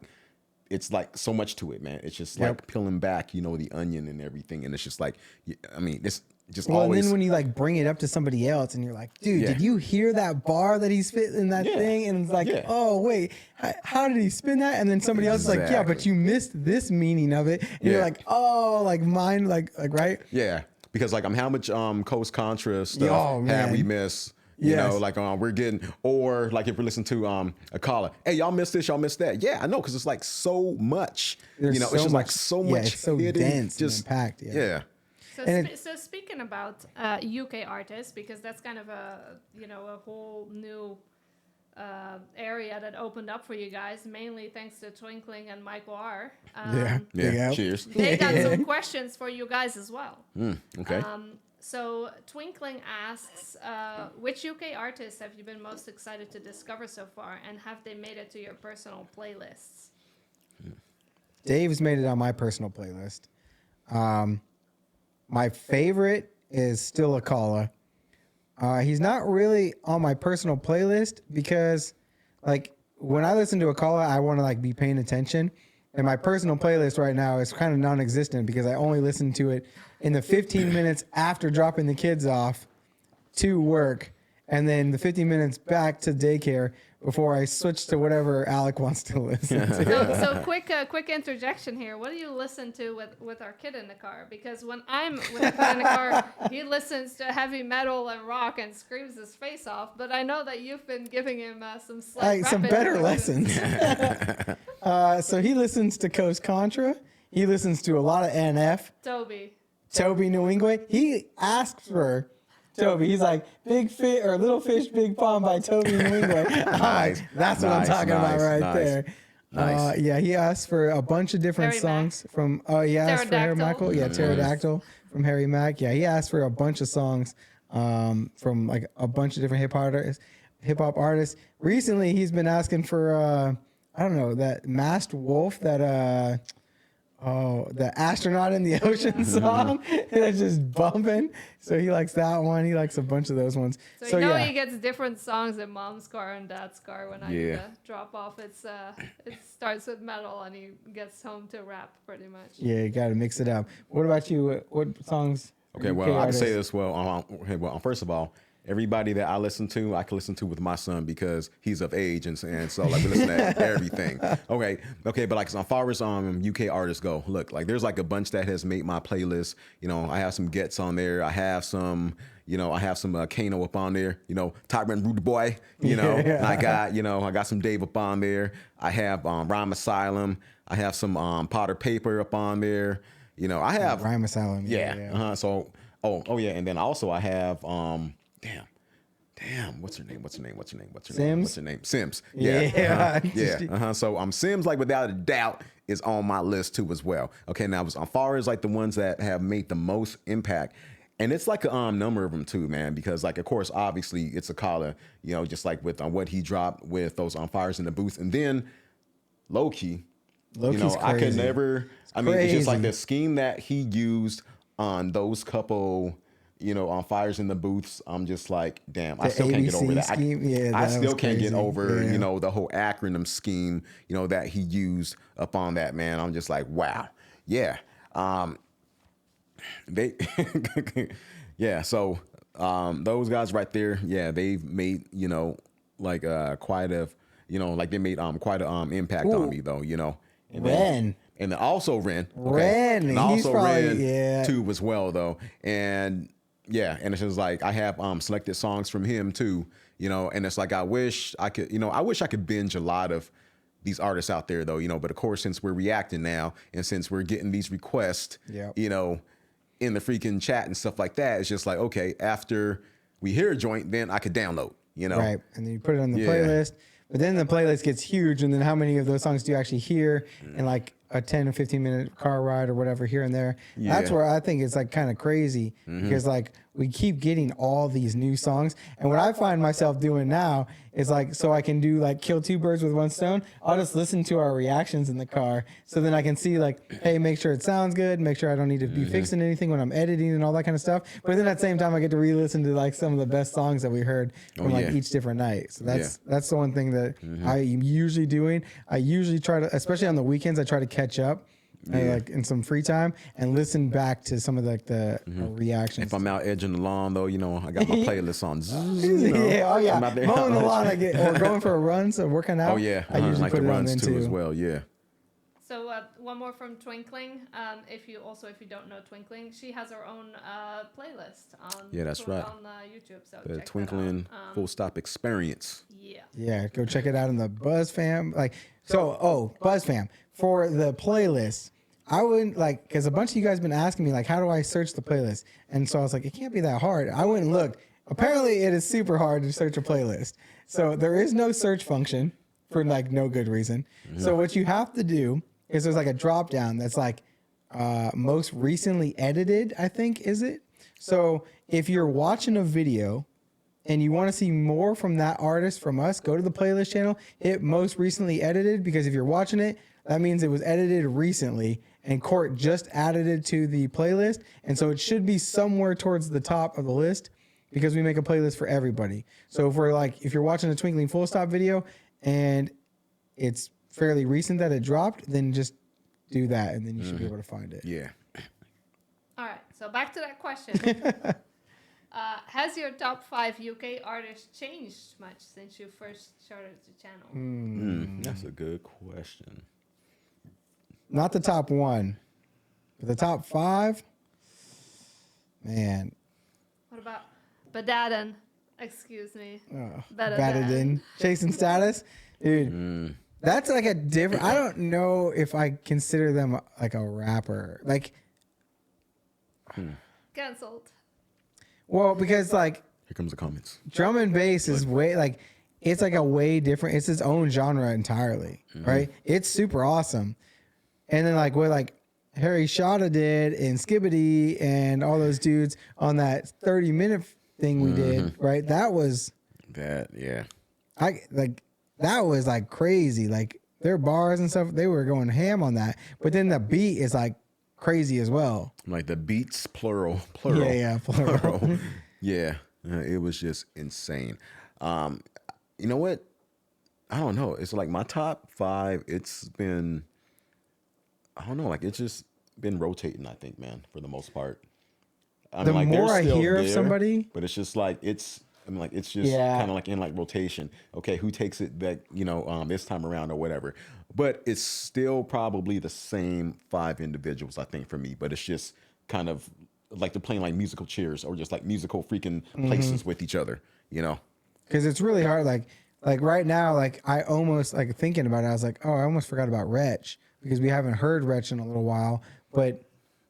It's like so much to it, man. It's just like peeling back, the onion and everything. And it's just like, I mean, it's just always. And then when you like bring it up to somebody else and you're like, dude, did you hear that bar that he spit in that thing? And it's like, oh, wait, how did he spin that? And then somebody else is like, yeah, but you missed this meaning of it. And you're like, oh, like mine, like, right? Yeah. Because like how much Coast Contra stuff have we missed? Like we're getting, or like if we're listening to a caller, hey, y'all missed this, y'all missed that. Yeah, I know, because it's like so much. It's just like so much. It's so dense and packed. Yeah. So speaking about UK artists, because that's kind of a whole new area that opened up for you guys, mainly thanks to Twinkling and Michael R. Cheers. They got some questions for you guys as well. Okay. So Twinkling asks, which UK artists have you been most excited to discover so far, and have they made it to your personal playlists? Dave's made it on my personal playlist. My favorite is still Akala. He's not really on my personal playlist because, like, when I listen to Akala, I want to like be paying attention. And my personal playlist right now is kind of non-existent because I only listen to it in the 15 minutes after dropping the kids off to work, and then the 15 minutes back to daycare before I switch to whatever Alec wants to listen to. So quick interjection here. What do you listen to with our kid in the car? Because when I'm with the kid in the car, he listens to heavy metal and rock and screams his face off. But I know that you've been giving him some better lessons. So he listens to Coast Contra. He listens to a lot of NF. Toby Nwingwe. He asks for Toby. He's like, Big Fish or Little Fish, Big Pond by Toby Nwingwe. Nice. That's what I'm talking about right there. Nice. He asked for a bunch of different songs from. He asked for Harry Michael. Yeah, Pterodactyl from Harry Mack. Yeah, he asked for a bunch of songs from like a bunch of different hip hop artists. Recently, he's been asking for I don't know, that Masked Wolf, that the astronaut in the ocean song. It's just bumping. So he likes that one. He likes a bunch of those ones. So he gets different songs in mom's car and dad's car when I drop off. It starts with metal and he gets home to rap pretty much. Yeah, you got to mix it up. What about you? What songs? Okay, well, I can say this. Well, first of all, everybody that I can listen to with my son because he's of age, and so like we listen to everything. Okay, but like as far as UK artists go, look, like there's like a bunch that has made my playlist. I have some Gets on there. I have some. I have some Kano up on there. Tyrant Rude Boy. And I got some Dave up on there. I have Rhyme Asylum. I have some Potter Paper up on there. I have Rhyme Asylum. So, and then also I have Damn, what's her name? Sims. Yeah. So Sims, like without a doubt, is on my list too as well. Okay, now as far as like the ones that have made the most impact, and it's like a number of them too, man. Because like of course, obviously, it's Akala, just like with what he dropped with those Fires in the Booth, and then Low-Key, crazy. I could never. It's just like the scheme that he used on those couple. On Fires in the Booths, I'm just like, damn, I still can't get over that. I still can't get over, the whole acronym scheme, that he used up on that, man. I'm just like, wow. Yeah. So those guys right there, they've made, like quite a, like they made quite an impact on me though, And Ren. And then also Ren. Okay? Ren. And also Ren too as well though. And and it's just like I have selected songs from him too, and it's like I wish I could binge a lot of these artists out there though, you know, but of course, since we're reacting now and since we're getting these requests, Yep. you know, in the freaking chat and stuff like that, it's just like, okay, after we hear a joint, then I could download, you know? Right. And then you put it on the Yeah. playlist. But then the playlist gets huge. And then how many of those songs do you actually hear in like a 10 or 15-minute car ride or whatever here and there? That's Yeah. where I think it's like kind of crazy because like we keep getting all these new songs. And what I find myself doing now is like, so I can do like kill two birds with one stone. I'll just listen to our reactions in the car. So then I can see like, hey, make sure it sounds good. Make sure I don't need to be fixing anything when I'm editing and all that kind of stuff. But then at the same time, I get to re-listen to like some of the best songs that we heard from like yeah. each different night. So that's the one thing that I'm usually doing. I usually try to, especially on the weekends, I try to catch up. Like in some free time and listen back to some of like the reactions. If I'm out edging the lawn though, you know, I got my playlist on. You know, Yeah, oh yeah. I'm out there. Mowing the lawn, or going for a run, so working out. Oh yeah, I usually like put the it on runs then too as well. Yeah. So one more from Twinkling. If you don't know Twinkling, she has her own playlist on That's right. on YouTube. So The check Twinkling that out. Full Stop Experience. Yeah. Yeah, go check it out in the Buzz Fam. Like, so, Buzz Fam, for the playlist, I wouldn't like, because a bunch of you guys been asking me, like, how do I search the playlist? And so I was like, it can't be that hard. I went and looked. Apparently, it is super hard to search a playlist. So there is no search function for like no good reason. So what you have to do is there's like a drop down that's like most recently edited, I think, is it? So if you're watching a video and you want to see more from that artist from us, go to the playlist channel, hit most recently edited, because if you're watching it, that means it was edited recently and Court just added it to the playlist. And so it should be somewhere towards the top of the list because we make a playlist for everybody. So if you're watching a Twinkling Full Stop video and it's fairly recent that it dropped, then just do that and then you should be able to find it. Yeah. All right. So back to that question. Has your top 5 UK artists changed much since you first started the channel? That's a good question. Not the top one, but the top 5, man. What about Badadan? Excuse me. Batted in. Chasing Status. Dude, that's like a different, I don't know if I consider them like a rapper. Like, Cancelled. well, because like Here comes the comments. drum and bass is way like, it's like a way different, it's its own genre entirely, right? It's super awesome. And then like what like Harry Shada did and Skibbity and all those dudes on that 30-minute thing we did, right? That was Yeah. that was like crazy. Like their bars and stuff, they were going ham on that. But then the beat is like crazy as well. Like the beats, plural. Yeah, plural. Yeah. It was just insane. You know what? I don't know. It's like my top 5, it's been, I don't know, like it's just been rotating, I think, man, for the most part. The like, more they're I still hear of there, somebody, but it's just like it's just kind of like in like rotation. Okay, who takes it back, this time around or whatever. But it's still probably the same 5 individuals, I think, for me. But it's just kind of like they're playing like musical chairs or just like musical freaking places with each other, because it's really hard. Like right now, like I almost like thinking about it, I was like, oh, I almost forgot about Wretch because we haven't heard Wretch in a little while. But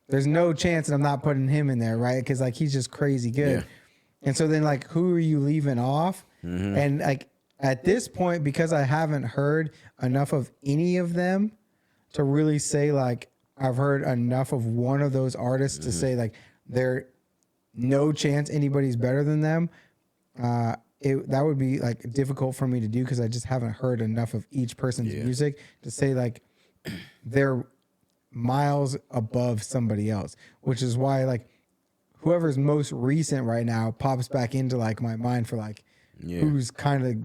there's no chance that I'm not putting him in there, right? Because like he's just crazy good. Yeah. And so then like who are you leaving off? And like at this point, because I haven't heard enough of any of them to really say like I've heard enough of one of those artists to say like there no chance anybody's better than them. That would be like difficult for me to do because I just haven't heard enough of each person's music to say like they're miles above somebody else, which is why like whoever's most recent right now pops back into like my mind for like who's kind of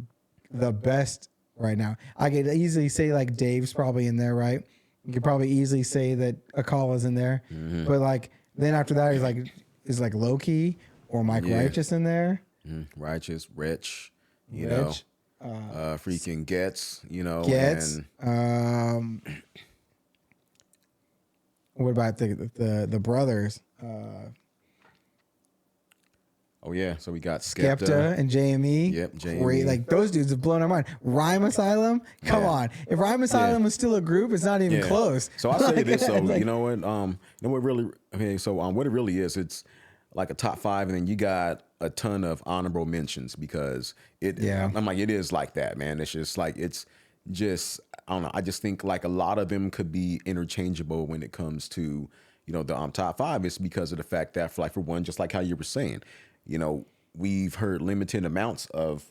the best right now. I could easily say like Dave's probably in there, right? You could probably easily say that Akala's in there, but like then after that is like Loki or Mike Righteous in there. Righteous, Rich, Rich, freaking Gets, Gets. and What about the brothers? Oh yeah, so we got Skepta and JME. Yep, Great. JME. Like those dudes have blown our mind. Rhyme Asylum? Come Yeah. on. If Rhyme Asylum was still a group, it's not even close. So I'll say Like, this though, like- you know what really, okay, so what it really is, it's like a top 5, and then you got a ton of honorable mentions because I'm like, it is like that, man. It's just like, it's just, I don't know. I just think like a lot of them could be interchangeable when it comes to, the top 5. It's because of the fact that for one, just like how you were saying, we've heard limited amounts of,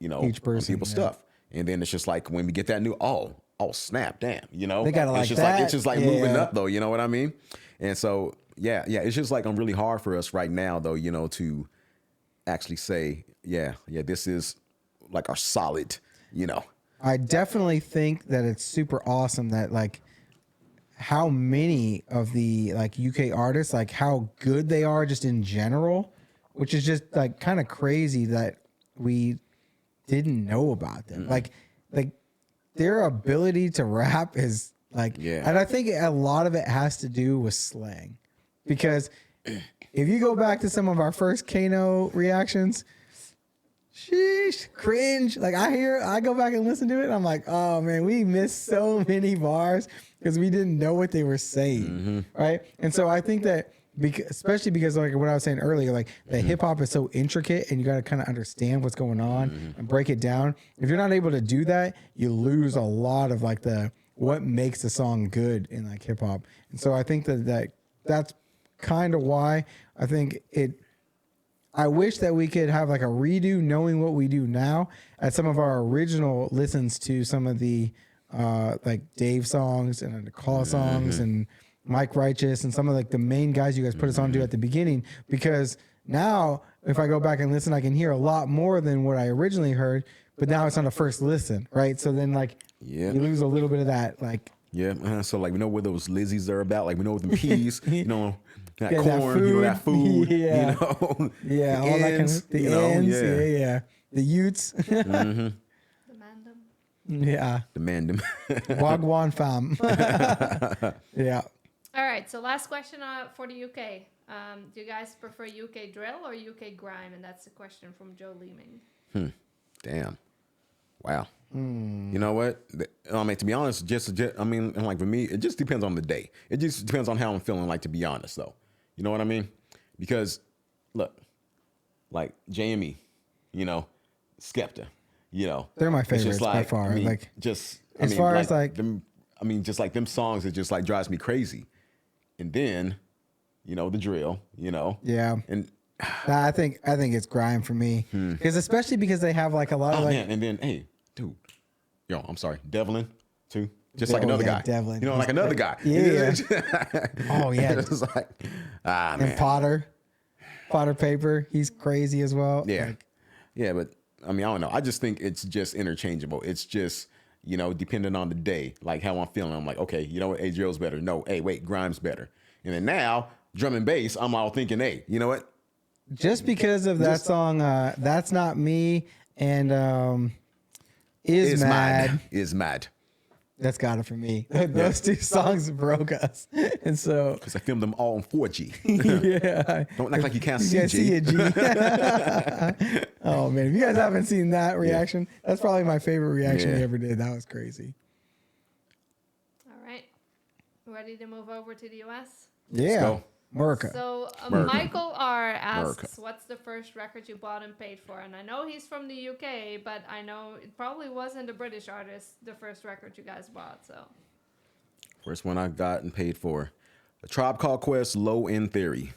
Each person, people's stuff. And then it's just like when we get that new, oh snap, damn, They gotta like it's just that. like, it's just like moving up though, you know what I mean? And so, yeah, it's just like, really hard for us right now though, to actually say, this is like our solid, I definitely think that it's super awesome that like how many of the like UK artists, like how good they are just in general, which is just like kind of crazy that we didn't know about them. Like their ability to rap is like, and I think a lot of it has to do with slang, because if you go back to some of our first Kano reactions, sheesh, cringe. Like I go back and listen to it, and I'm like, oh man, we missed so many bars because we didn't know what they were saying, right? And so I think that especially because like what I was saying earlier, like the hip hop is so intricate, and you got to kind of understand what's going on and break it down. If you're not able to do that, you lose a lot of like what makes a song good in like hip hop. And so I think that's kind of why I think I wish that we could have like a redo, knowing what we do now, at some of our original listens to some of the like Dave songs and the Call songs and Mike Righteous and some of like the main guys you guys put us on to at the beginning. Because now if I go back and listen, I can hear a lot more than what I originally heard, but now it's on the first listen, right? So then like you lose a little bit of that like. Yeah, so like we know what those Lizzies are about, like we know what the peas, that Yeah, corn, that food. that Yeah. food, Yeah, all that kind of the ends, yeah. The Utes. The Mandem. Yeah. demand them. Wagwan fam. Yeah. All right, so last question for the UK. Do you guys prefer UK drill or UK grime? And that's the question from Joe Leeming. Damn. Wow. You know what? I mean, to be honest, like for me, it just depends on the day. It just depends on how I'm feeling, like, to be honest, though. You know what I mean? Because, look, like JME, Skepta, They're my it's favorites just by far. I mean, like just as I mean, far as like them, I mean, just like them songs, it just like drives me crazy. And then, the drill, yeah. and Nah, I think it's grime for me, because especially because they have like a lot of like man, and then hey, dude, I'm sorry, Devlin too, just like another guy, Devlin. like another guy, Yeah. Oh yeah. It's like man, And Potter Paper, he's crazy as well. yeah, Like, yeah, but I mean, I don't know. I just think it's just interchangeable. It's just depending on the day, like how I'm feeling. I'm like, okay, you know what, hey, Drill's better. No, hey, wait, Grime's better. And then now drum and bass, I'm all thinking, hey, you know what? just because of that song, That's Not Me, and Is Mad. Is mad. That's got it for me. Those two songs broke us. And so Because I filmed them all on 4G. yeah. Don't act like you can't see, You guys G. see it, G. Oh man, if you guys haven't seen that reaction, that's probably my favorite reaction we ever did. That was crazy. All right. Ready to move over to the US? Yeah. go. America. So America. Michael R asks, America. what's the first record you bought and paid for? And I know he's from the UK, but I know it probably wasn't a British artist, the first record you guys bought. So First one I got and paid for. A Tribe Called Quest, Low End Theory.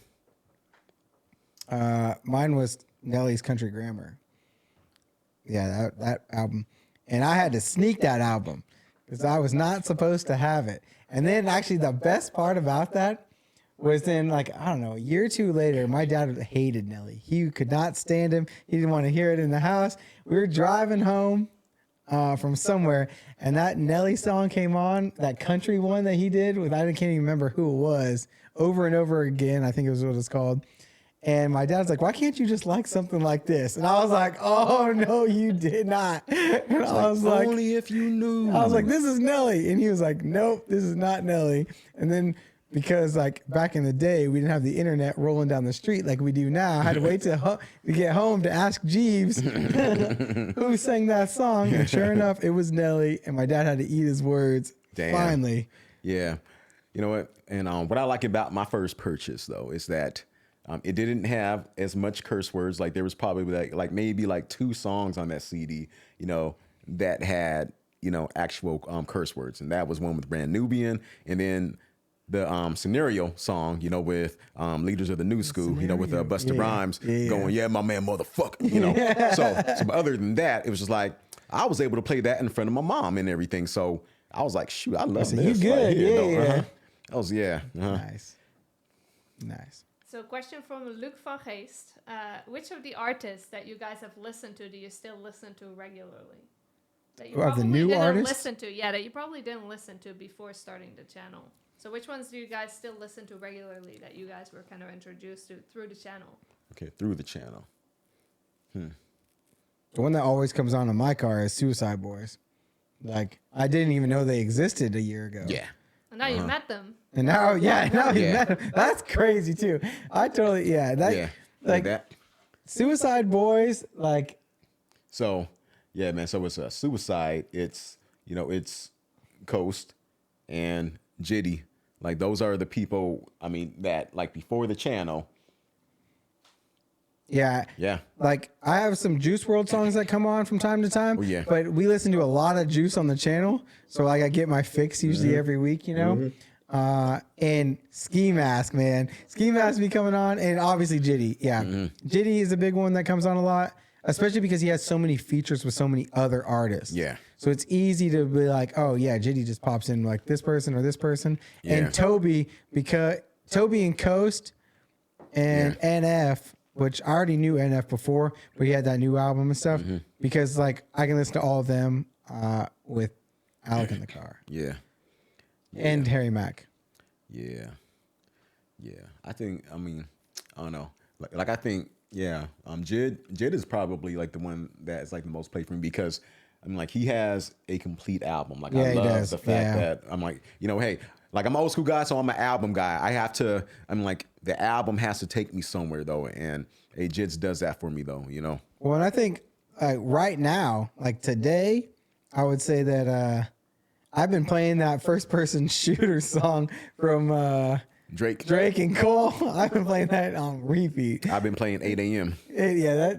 Mine was Nelly's Country Grammar. Yeah, that album. And I had to sneak that album because I was not supposed to have it. And then actually the best part about that was then, like, I don't know, a year or two later, my dad hated Nelly. He could not stand him. He didn't want to hear it in the house. We were driving home from somewhere, and that Nelly song came on, that country one that he did with, I can't even remember who it was, over and over again, I think it was what it's called. And my dad's like, why can't you just like something like this? And I was like, oh, no, you did not. And I was like, only if you knew. I was like, this is Nelly. And he was like, nope, this is not Nelly. And then because like back in the day, we didn't have the internet rolling down the street like we do now. I had to wait to get home to ask Jeeves who sang that song. And sure enough, it was Nelly. And my dad had to eat his words. Damn. Finally. Yeah. You know what? And what I like about my first purchase, though, is that it didn't have as much curse words. Like there was probably like maybe like 2 songs on that CD, you know, that had, you know, actual curse words. And that was one with Brand Nubian. And then the scenario song, you know, with Leaders of the New School, you know, with Busta Rhymes going, yeah, my man, motherfucker, you know. so but other than that, it was just like I was able to play that in front of my mom and everything. So I was like, shoot, I love So this. you good, right here, yeah. though. That was, Nice. So, question from Luc van Geest. Which of the artists that you guys have listened to do you still listen to regularly? That you Of the new didn't artists? listen to. Yeah, that you probably didn't listen to before starting the channel. So, which ones do you guys still listen to regularly that you guys were kind of introduced to through the channel? Okay, through the channel. The one that always comes on in my car is Suicide Boys. Like, I didn't even know they existed a year ago. Yeah. And now you met them. And now, you Yeah. met him. That's crazy too. I totally, Yeah. like that. Suicide Boys, like, So, yeah, man. So it's Suicide. It's, you know, it's Coast and Jitty. Like those are the people, I mean, that like before the channel. yeah. Yeah. Like, I have some Juice World songs that come on from time to time. Oh, yeah. But we listen to a lot of Juice on the channel. So, like, I get my fix usually every week, you know? And Ski Mask, man. Ski Mask be coming on. And obviously Jitty. Yeah. Jitty is a big one that comes on a lot, especially because he has so many features with so many other artists. Yeah. So it's easy to be like, oh, yeah, Jitty just pops in like this person or this person. Yeah. And Toby, because Toby and Coast and NF, which I already knew NF before, but he had that new album and stuff, because like I can listen to all of them with Alec in the car Yeah. and Harry Mack. Yeah. Yeah. I think, I mean, I don't know. Like I think, yeah, Jid is probably like the one that's like the most played for me because I mean like he has a complete album. Like Yeah, I he love does. the fact Yeah. that I'm like, you know, hey, like I'm an old school guy, so I'm an album guy. I'm like the album has to take me somewhere though. And hey, Jids does that for me though, you know. Well, and I think right now, like today, I would say that I've been playing that first person shooter song from Drake. and Cole. I've been playing that on repeat. I've been playing 8 a.m. Yeah.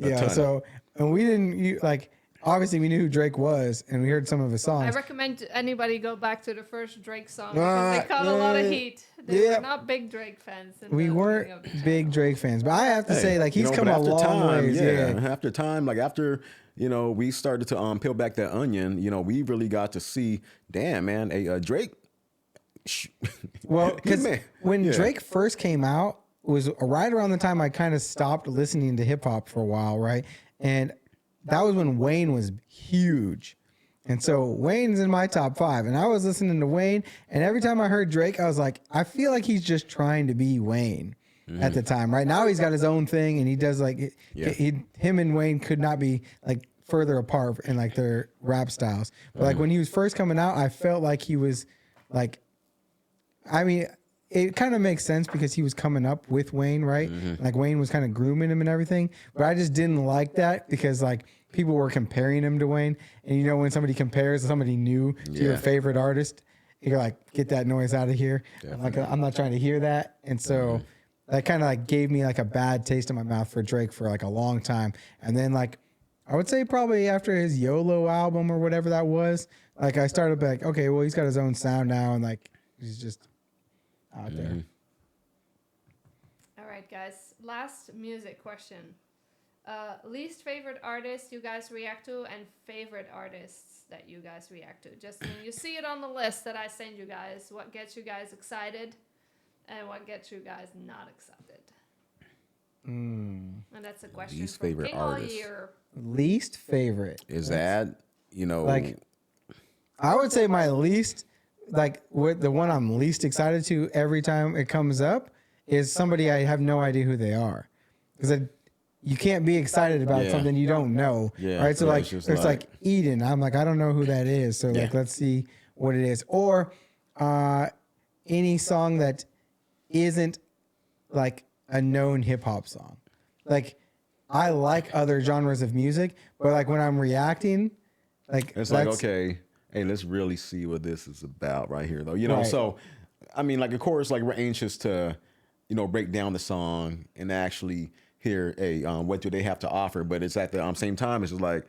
ton. So, and we didn't like. Obviously, we knew who Drake was, and we heard some of his I songs. recommend anybody go back to the first Drake song because they caught a lot of heat. They yeah. were not big Drake fans. In We the weren't beginning of the big channel. Drake fans, but I have to say, like, You he's know, come but a after long time, ways. Yeah. After time, like after, you know, we started to peel back that onion, you know, we really got to see, damn, man, Drake. Well, because Man, when yeah. Drake first came out, it was right around the time I kind of stopped listening to hip hop for a while, right? And that was when Wayne was huge. And so Wayne's in my top 5. And I was listening to Wayne, and every time I heard Drake, I was like, I feel like he's just trying to be Wayne at the time. Right now he's got his own thing, and he does like him and Wayne could not be like further apart in like their rap styles. But like when he was first coming out, I felt like he was like, I mean, it kind of makes sense because he was coming up with Wayne, right? Like Wayne was kind of grooming him and everything. But I just didn't like that because like people were comparing him to Wayne. And you know, when somebody compares somebody new to your favorite artist, you're like, get that noise out of here. I'm not trying to hear that. And so that kind of like gave me like a bad taste in my mouth for Drake for like a long time. And then like, I would say probably after his YOLO album or whatever that was, like I started like, okay, well, he's got his own sound now. And like, he's just out there. All right, guys. Last music question. Least favorite artist you guys react to and favorite artists that you guys react to. Just when you see it on the list that I send you guys, what gets you guys excited and what gets you guys not excited. And that's a question Least from favorite King artist. All Year. Least favorite. Is that, you know, Like, I would say my least, like what the one I'm least excited to every time it comes up is somebody I have no idea who they are. Because you can't be excited about Yeah. something you don't know. Yeah, Right. So yeah, like, it's just there's like like- Eden. I'm like, I don't know who that is. So like, let's see what it is. Or any song that isn't like a known hip hop song. Like I like other genres of music, but like when I'm reacting, like It's like, okay, hey, let's really see what this is about right here, though. You know, Right. so I mean, like, of course, like we're anxious to, break down the song and actually hear, hey, what do they have to offer? But it's at the same time, it's just like,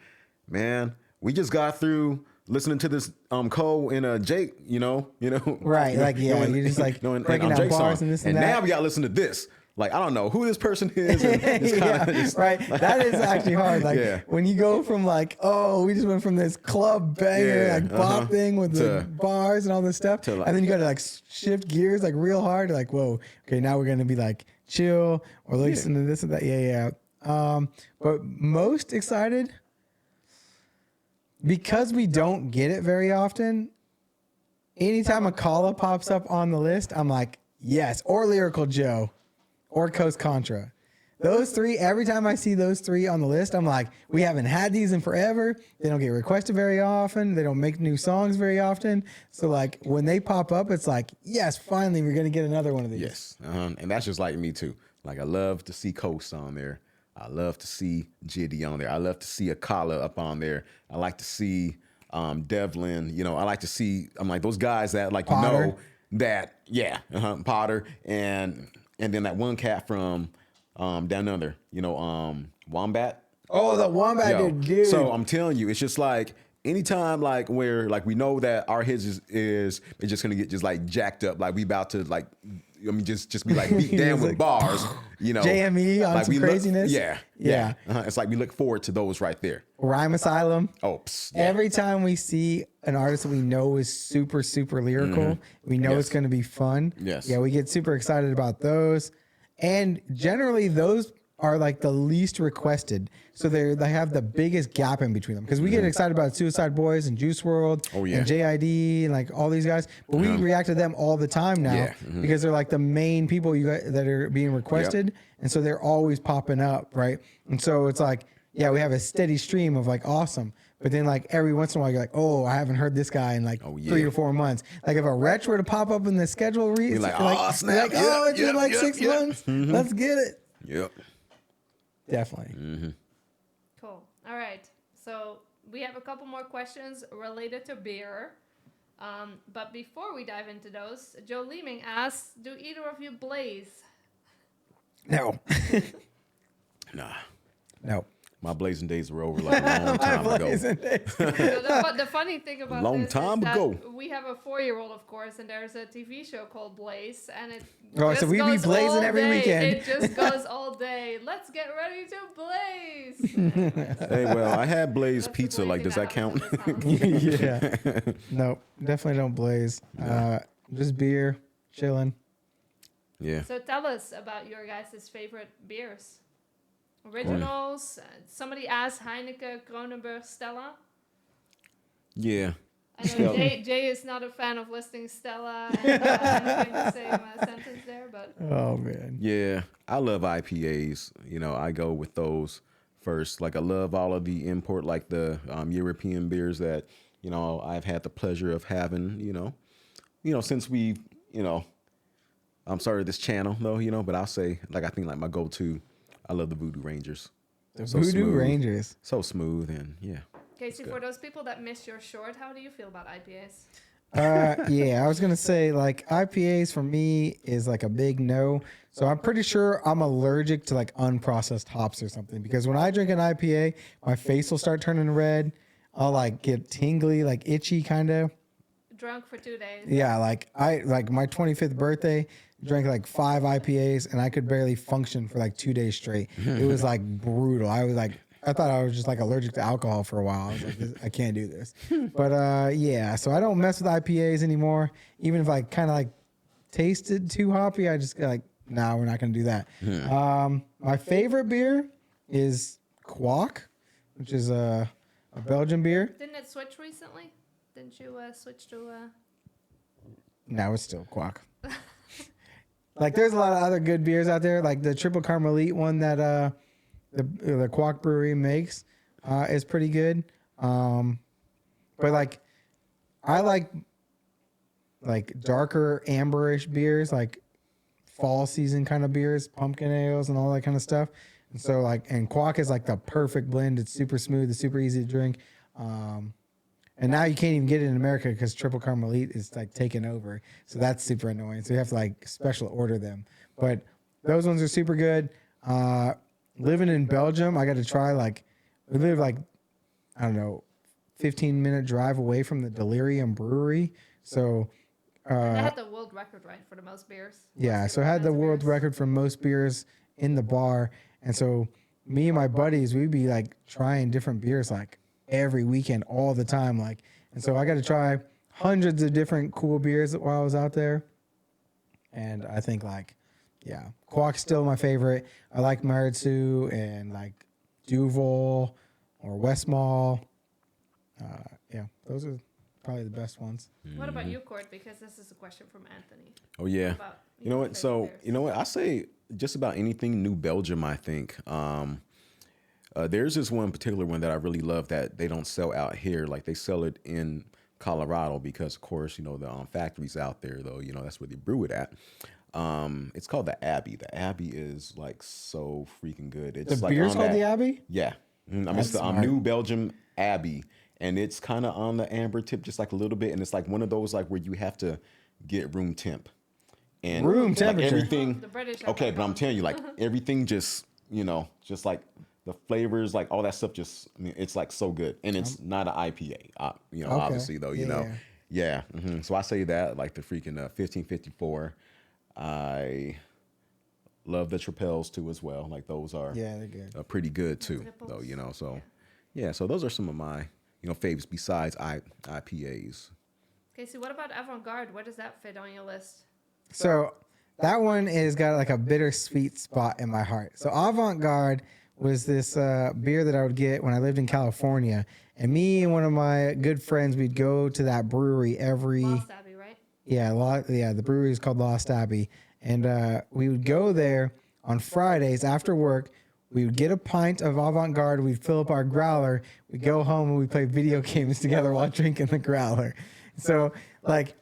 man, we just got through listening to this Cole and Jake, Right, like, yeah, you're just like breaking down Jake's bars song. and this and now that. we got to listen to this. Like, I don't know who this person is. And it's Yeah, kinda just, right. That is actually hard. Like Yeah. when you go from like, oh, we just went from this club banger, Yeah, like bop thing with the to- bars and all this stuff, to, like- and then you got to like shift gears like real hard. Like, whoa, okay, now we're gonna be like chill or listen to this and that. Yeah. But most excited because we don't get it very often. Anytime a call pops up on the list, I'm like, yes, or Lyrical Joe. Or Coast Contra. Those three, every time I see those three on the list, I'm like, we haven't had these in forever. They don't get requested very often. They don't make new songs very often. So like when they pop up, it's like, yes, finally we're gonna get another one of these. Yes. And that's just like me too. Like I love to see Coast on there. I love to see Jiddy on there. I love to see Akala up on there. I like to see Devlin. I like to see those guys that like Potter. that Potter and then that one cat from down under, Wombat. Oh, the Wombat dude. So I'm telling you, it's just like anytime like where like we know that our hits is just gonna get just like jacked up, like we about to like just be like beat down with like, bars, JME on like some we craziness. Yeah. It's like we look forward to those right there. Rhyme Asylum. Oh, yeah. Every time we see an artist that we know is super, super lyrical, we know it's going to be fun. Yes. Yeah, we get super excited about those. And generally, those are like the least requested. So they have the biggest gap in between them. Because we get excited about Suicide Boys and Juice WRLD and JID and like all these guys. But we react to them all the time now because they're like the main people you got that are being requested. And so they're always popping up, right? And so it's like, yeah, we have a steady stream of like awesome. But then like every once in a while you're like, oh, I haven't heard this guy in like 3 or 4 months. Like if a Wretch were to pop up in the schedule You're like, oh, snap. like, oh, it's been like 6 months. Let's get it. Yep. Definitely. Cool. All right. So we have a couple more questions related to beer. But before we dive into those, Joe Leeming asks, do either of you blaze? No. Nah. No. My blazing days were over like a long time ago. So the funny thing about Long this time is that ago. we have a 4-year-old, of course, and there's a TV show called Blaze, and it Oh, just so we be goes blazing all every day. weekend. It just goes all day. Let's get ready to blaze. Hey, well, I had Blaze That's the pizza. Like, does that blazing count? out of this house. Yeah. No, definitely don't blaze. Just beer, chilling. Yeah. So tell us about your guys' favorite beers. Originals. Somebody asked Heineken, Kronenberg, Stella. Yeah. I know Stella. Jay is not a fan of listing Stella and Heineken in the same sentence there, but Oh man. Yeah. I love IPAs. I go with those first. Like, I love all of the import, like the European beers that, I've had the pleasure of having, since we, started this channel, though, but I'll say, like, I think, like, my go-to, I love the Voodoo Rangers. The So Voodoo smooth. Rangers. So smooth and, yeah. Casey, for those people that missed your short, how do you feel about IPAs? Yeah, I was gonna say like IPAs for me is like a big no. So I'm pretty sure I'm allergic to like unprocessed hops or something because when I drink an IPA, my face will start turning red. I'll like get tingly, like itchy kind of. Drunk for 2 days. Yeah, like my 25th birthday, drank like 5 IPAs and I could barely function for like 2 days straight. It was like brutal. I thought I was just like allergic to alcohol for a while. I was like, I can't do this. But yeah, so I don't mess with IPAs anymore. Even if I kind of like tasted too hoppy, I just like, nah, we're not gonna do that. My favorite beer is Kwak, which is a Belgian beer. Didn't it switch recently? Didn't you switch to... No, it's still Kwak. Like there's a lot of other good beers out there, like the Triple Carmelite one that the Kwak Brewery makes is pretty good. But like I like like darker amberish beers, like fall season kind of beers, pumpkin ales and all that kind of stuff. And so like, and Quack is like the perfect blend. It's super smooth. It's super easy to drink. And now you can't even get it in America because Triple Carmelite is like taken over. So that's super annoying. So you have to like special order them. But those ones are super good. Living in Belgium, I got to try like, we live like, I don't know, 15-minute drive away from the Delirium Brewery. So And they had the world record, right, for the most beers. yeah, Most so I had the world beers. record for most beers in the bar. And so me and my buddies, we'd be like trying different beers like every weekend, all the time. Like, and so I got to try hundreds of different cool beers while I was out there. And I think like, yeah, Quack's still my favorite. I like Maritsu and like Duvel or Westmall. Yeah, those are probably the best ones. What about you, Court? Because this is a question from Anthony. Oh yeah. About You know your what? So favorite beers. you know what? I say just about anything New Belgium. I think there's this one particular one that I really love that they don't sell out here. Like they sell it in Colorado because, of course, you know the factories out there. Though you know that's where they brew it at. It's called the Abbey. The Abbey is like so freaking good. It's The like beer's on called that- the Abbey? Yeah. I mean, That's it's the smart. New Belgium Abbey, and it's kind of on the amber tip, just like a little bit, and it's like one of those like where you have to get room temp. And Room like, temperature. everything. The British have Okay, that but I'm wrong. telling you, like everything, just just like the flavors, like all that stuff. Just I mean, it's like so good, and it's not an IPA. Okay. Obviously though, Yeah. yeah. So I say that like the freaking 1554. I love the Tripels too as well. Like those are Yeah, they're good. pretty good too, though. Triples. You know, so yeah. So those are some of my favorites besides IPAs. Casey, what about Avant-Garde? Where does that fit on your list? So that one is got like a bittersweet spot in my heart. So Avant Garde was this beer that I would get when I lived in California. And me and one of my good friends, we'd go to that brewery every... Lost Abbey, right? Yeah, the brewery is called Lost Abbey. And we would go there on Fridays after work. We would get a pint of Avant-Garde. We'd fill up our growler. We'd go home and we'd play video games together while drinking the growler. So, like,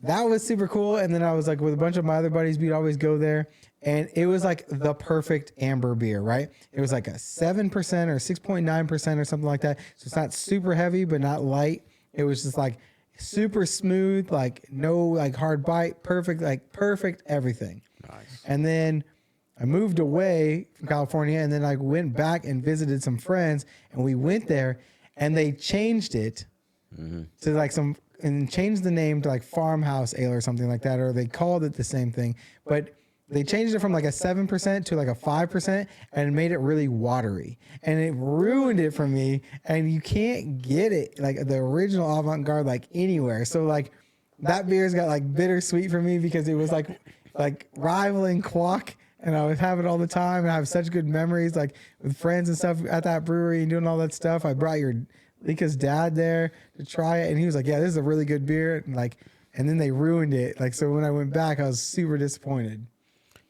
that was super cool. And then I was like with a bunch of my other buddies, we'd always go there. And it was like the perfect amber beer, right? It was like a 7% or 6.9% or something like that. So it's not super heavy, but not light. It was just like super smooth, like no like hard bite, perfect everything. Nice. And then I moved away from California, and then I went back and visited some friends, and we went there, and they changed it to like and changed the name to like Farmhouse Ale or something like that, or they called it the same thing, but they changed it from like a 7% to like a 5% and made it really watery, and it ruined it for me. And you can't get it like the original Avant-Garde like anywhere. So like that beer's got like bittersweet for me because it was like rivaling Quack. And I would have it all the time, and I have such good memories, like with friends and stuff at that brewery and doing all that stuff. I brought Lika's dad there to try it, and he was like, "Yeah, this is a really good beer." And then they ruined it. Like, so when I went back, I was super disappointed.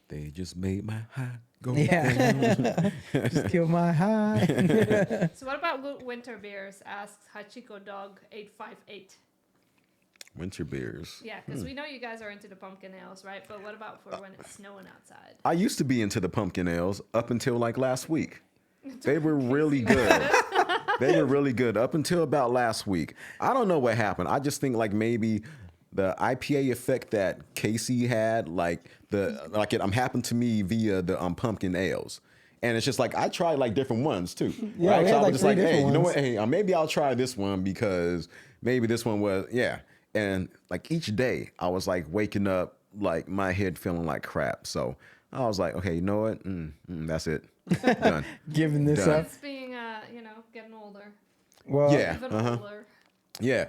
They just made my heart go. Yeah, just killed my high. So what about good winter beers? Asks Hachiko Dog 858. Winter beers. Yeah, because we know you guys are into the pumpkin ales, right? But what about for when it's snowing outside? I used to be into the pumpkin ales up until like last week. They were really good. They were really good up until about last week. I don't know what happened. I just think like maybe the IPA effect that Casey had, I'm happened to me via the pumpkin ales. And it's just like I tried like different ones too. Yeah, right? we So had, I was like, just three like, hey, different you know ones. what? Hey, maybe I'll try this one because maybe this one was And like each day I was like waking up like my head feeling like crap. So I was like, okay, you know what? That's it. Done. Giving this Done. up. It's being, getting older. Well, Yeah. Even Uh-huh. older. Yeah.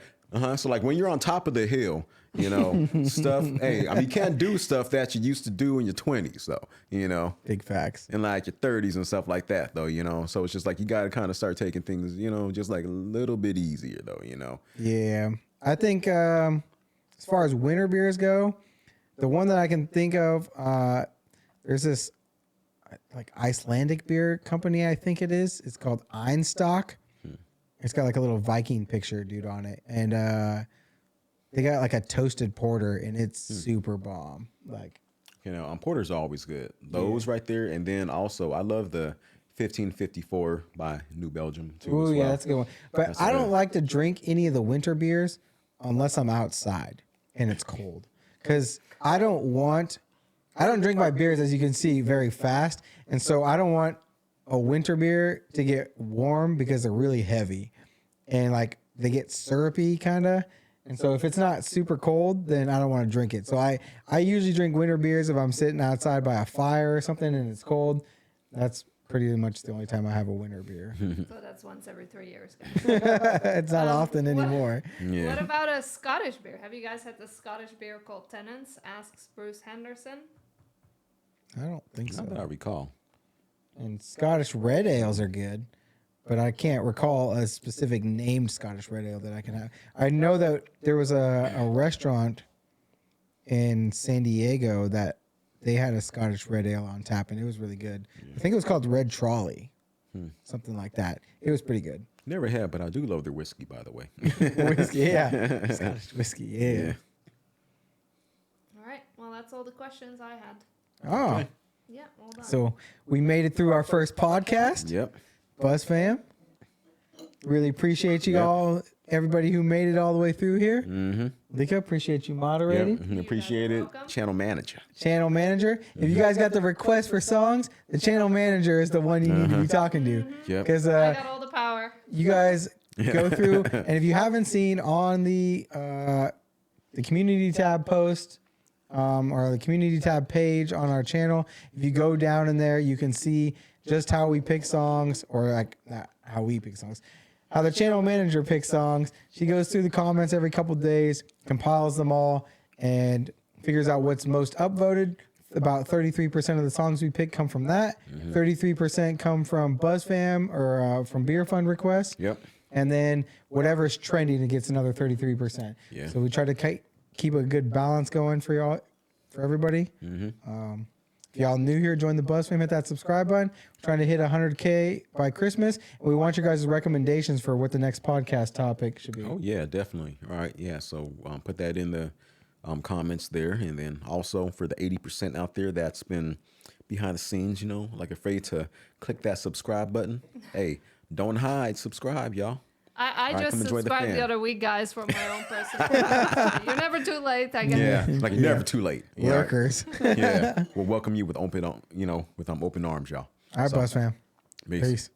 So like when you're on top of the hill, stuff, hey, I mean, you can't do stuff that you used to do in your 20s though, big facts. in like your 30s and stuff like that though, so it's just like you got to kind of start taking things, just like a little bit easier though, Yeah, I think as far as winter beers go, the one that I can think of, there's this like Icelandic beer company, I think it is. It's called Einstock. It's got like a little Viking picture dude on it, and they got like a toasted porter, and it's super bomb. Like, You know, porter's always good. Those right there, and then also I love the 1554 by New Belgium too. oh as well. yeah, that's a good one. But That's I don't good. like to drink any of the winter beers unless I'm outside and it's cold, because I don't drink my beers, as you can see, very fast, and so I don't want a winter beer to get warm because they're really heavy and like they get syrupy kind of. And so if it's not super cold, then I don't want to drink it. So I usually drink winter beers if I'm sitting outside by a fire or something and it's cold. That's pretty much the only time I have a winter beer. So that's once every 3 years, guys. It's not often what- anymore. Yeah. What about a Scottish beer? Have you guys had the Scottish beer called Tennent's? Asks Bruce Henderson. I don't think Not that I so. recall. And Scottish red ales are good, but I can't recall a specific named Scottish red ale that I can have. I know that there was a restaurant in San Diego that they had a Scottish red ale on tap, and it was really good. I think it was called Red Trolley, something like that. It was pretty good. Never had, but I do love their whiskey, by the way. Whiskey, yeah. Scottish whiskey, yeah. All right. Well, that's all the questions I had. Oh, Yeah, all done. so we made it through our first podcast. Yep. Buzz fam. Really appreciate you all, everybody who made it all the way through here. Mm-hmm. Lika, appreciate you moderating. Yep. Appreciate it. welcome. Channel manager. Channel manager. If you guys got the request for songs, the channel manager is the one you need to be talking to. Yep. Because I got all the power. you guys go through, and if you haven't seen on the community tab post or the community tab page on our channel, if you go down in there, you can see just how we pick songs, or like not how we pick songs, how the channel manager picks songs. She goes through the comments every couple days, compiles them all, and figures out what's most upvoted. About 33% of the songs we pick come from that. 33% come from BuzzFam or from Beer Fund requests. Yep. And then whatever's trending, it gets another 33%. Yeah. So we try to keep a good balance going for y'all, for everybody. If y'all new here, join the Buzz fam, hit that subscribe button. We're trying to hit 100K by Christmas. And we want your guys' recommendations for what the next podcast topic should be. Oh yeah, definitely. All right, yeah. So put that in the comments there, and then also for the 80% out there that's been behind the scenes, you know, like afraid to click that subscribe button. Hey, don't hide, subscribe, y'all. I right, just come enjoy the subscribed the fam. other week, guys, for my own personal. You're never too late. I get Yeah, it. like you're never too late. You know? Lurkers. Yeah, we'll welcome you with open arms, y'all. All right, So, Buzz fam. peace. Peace.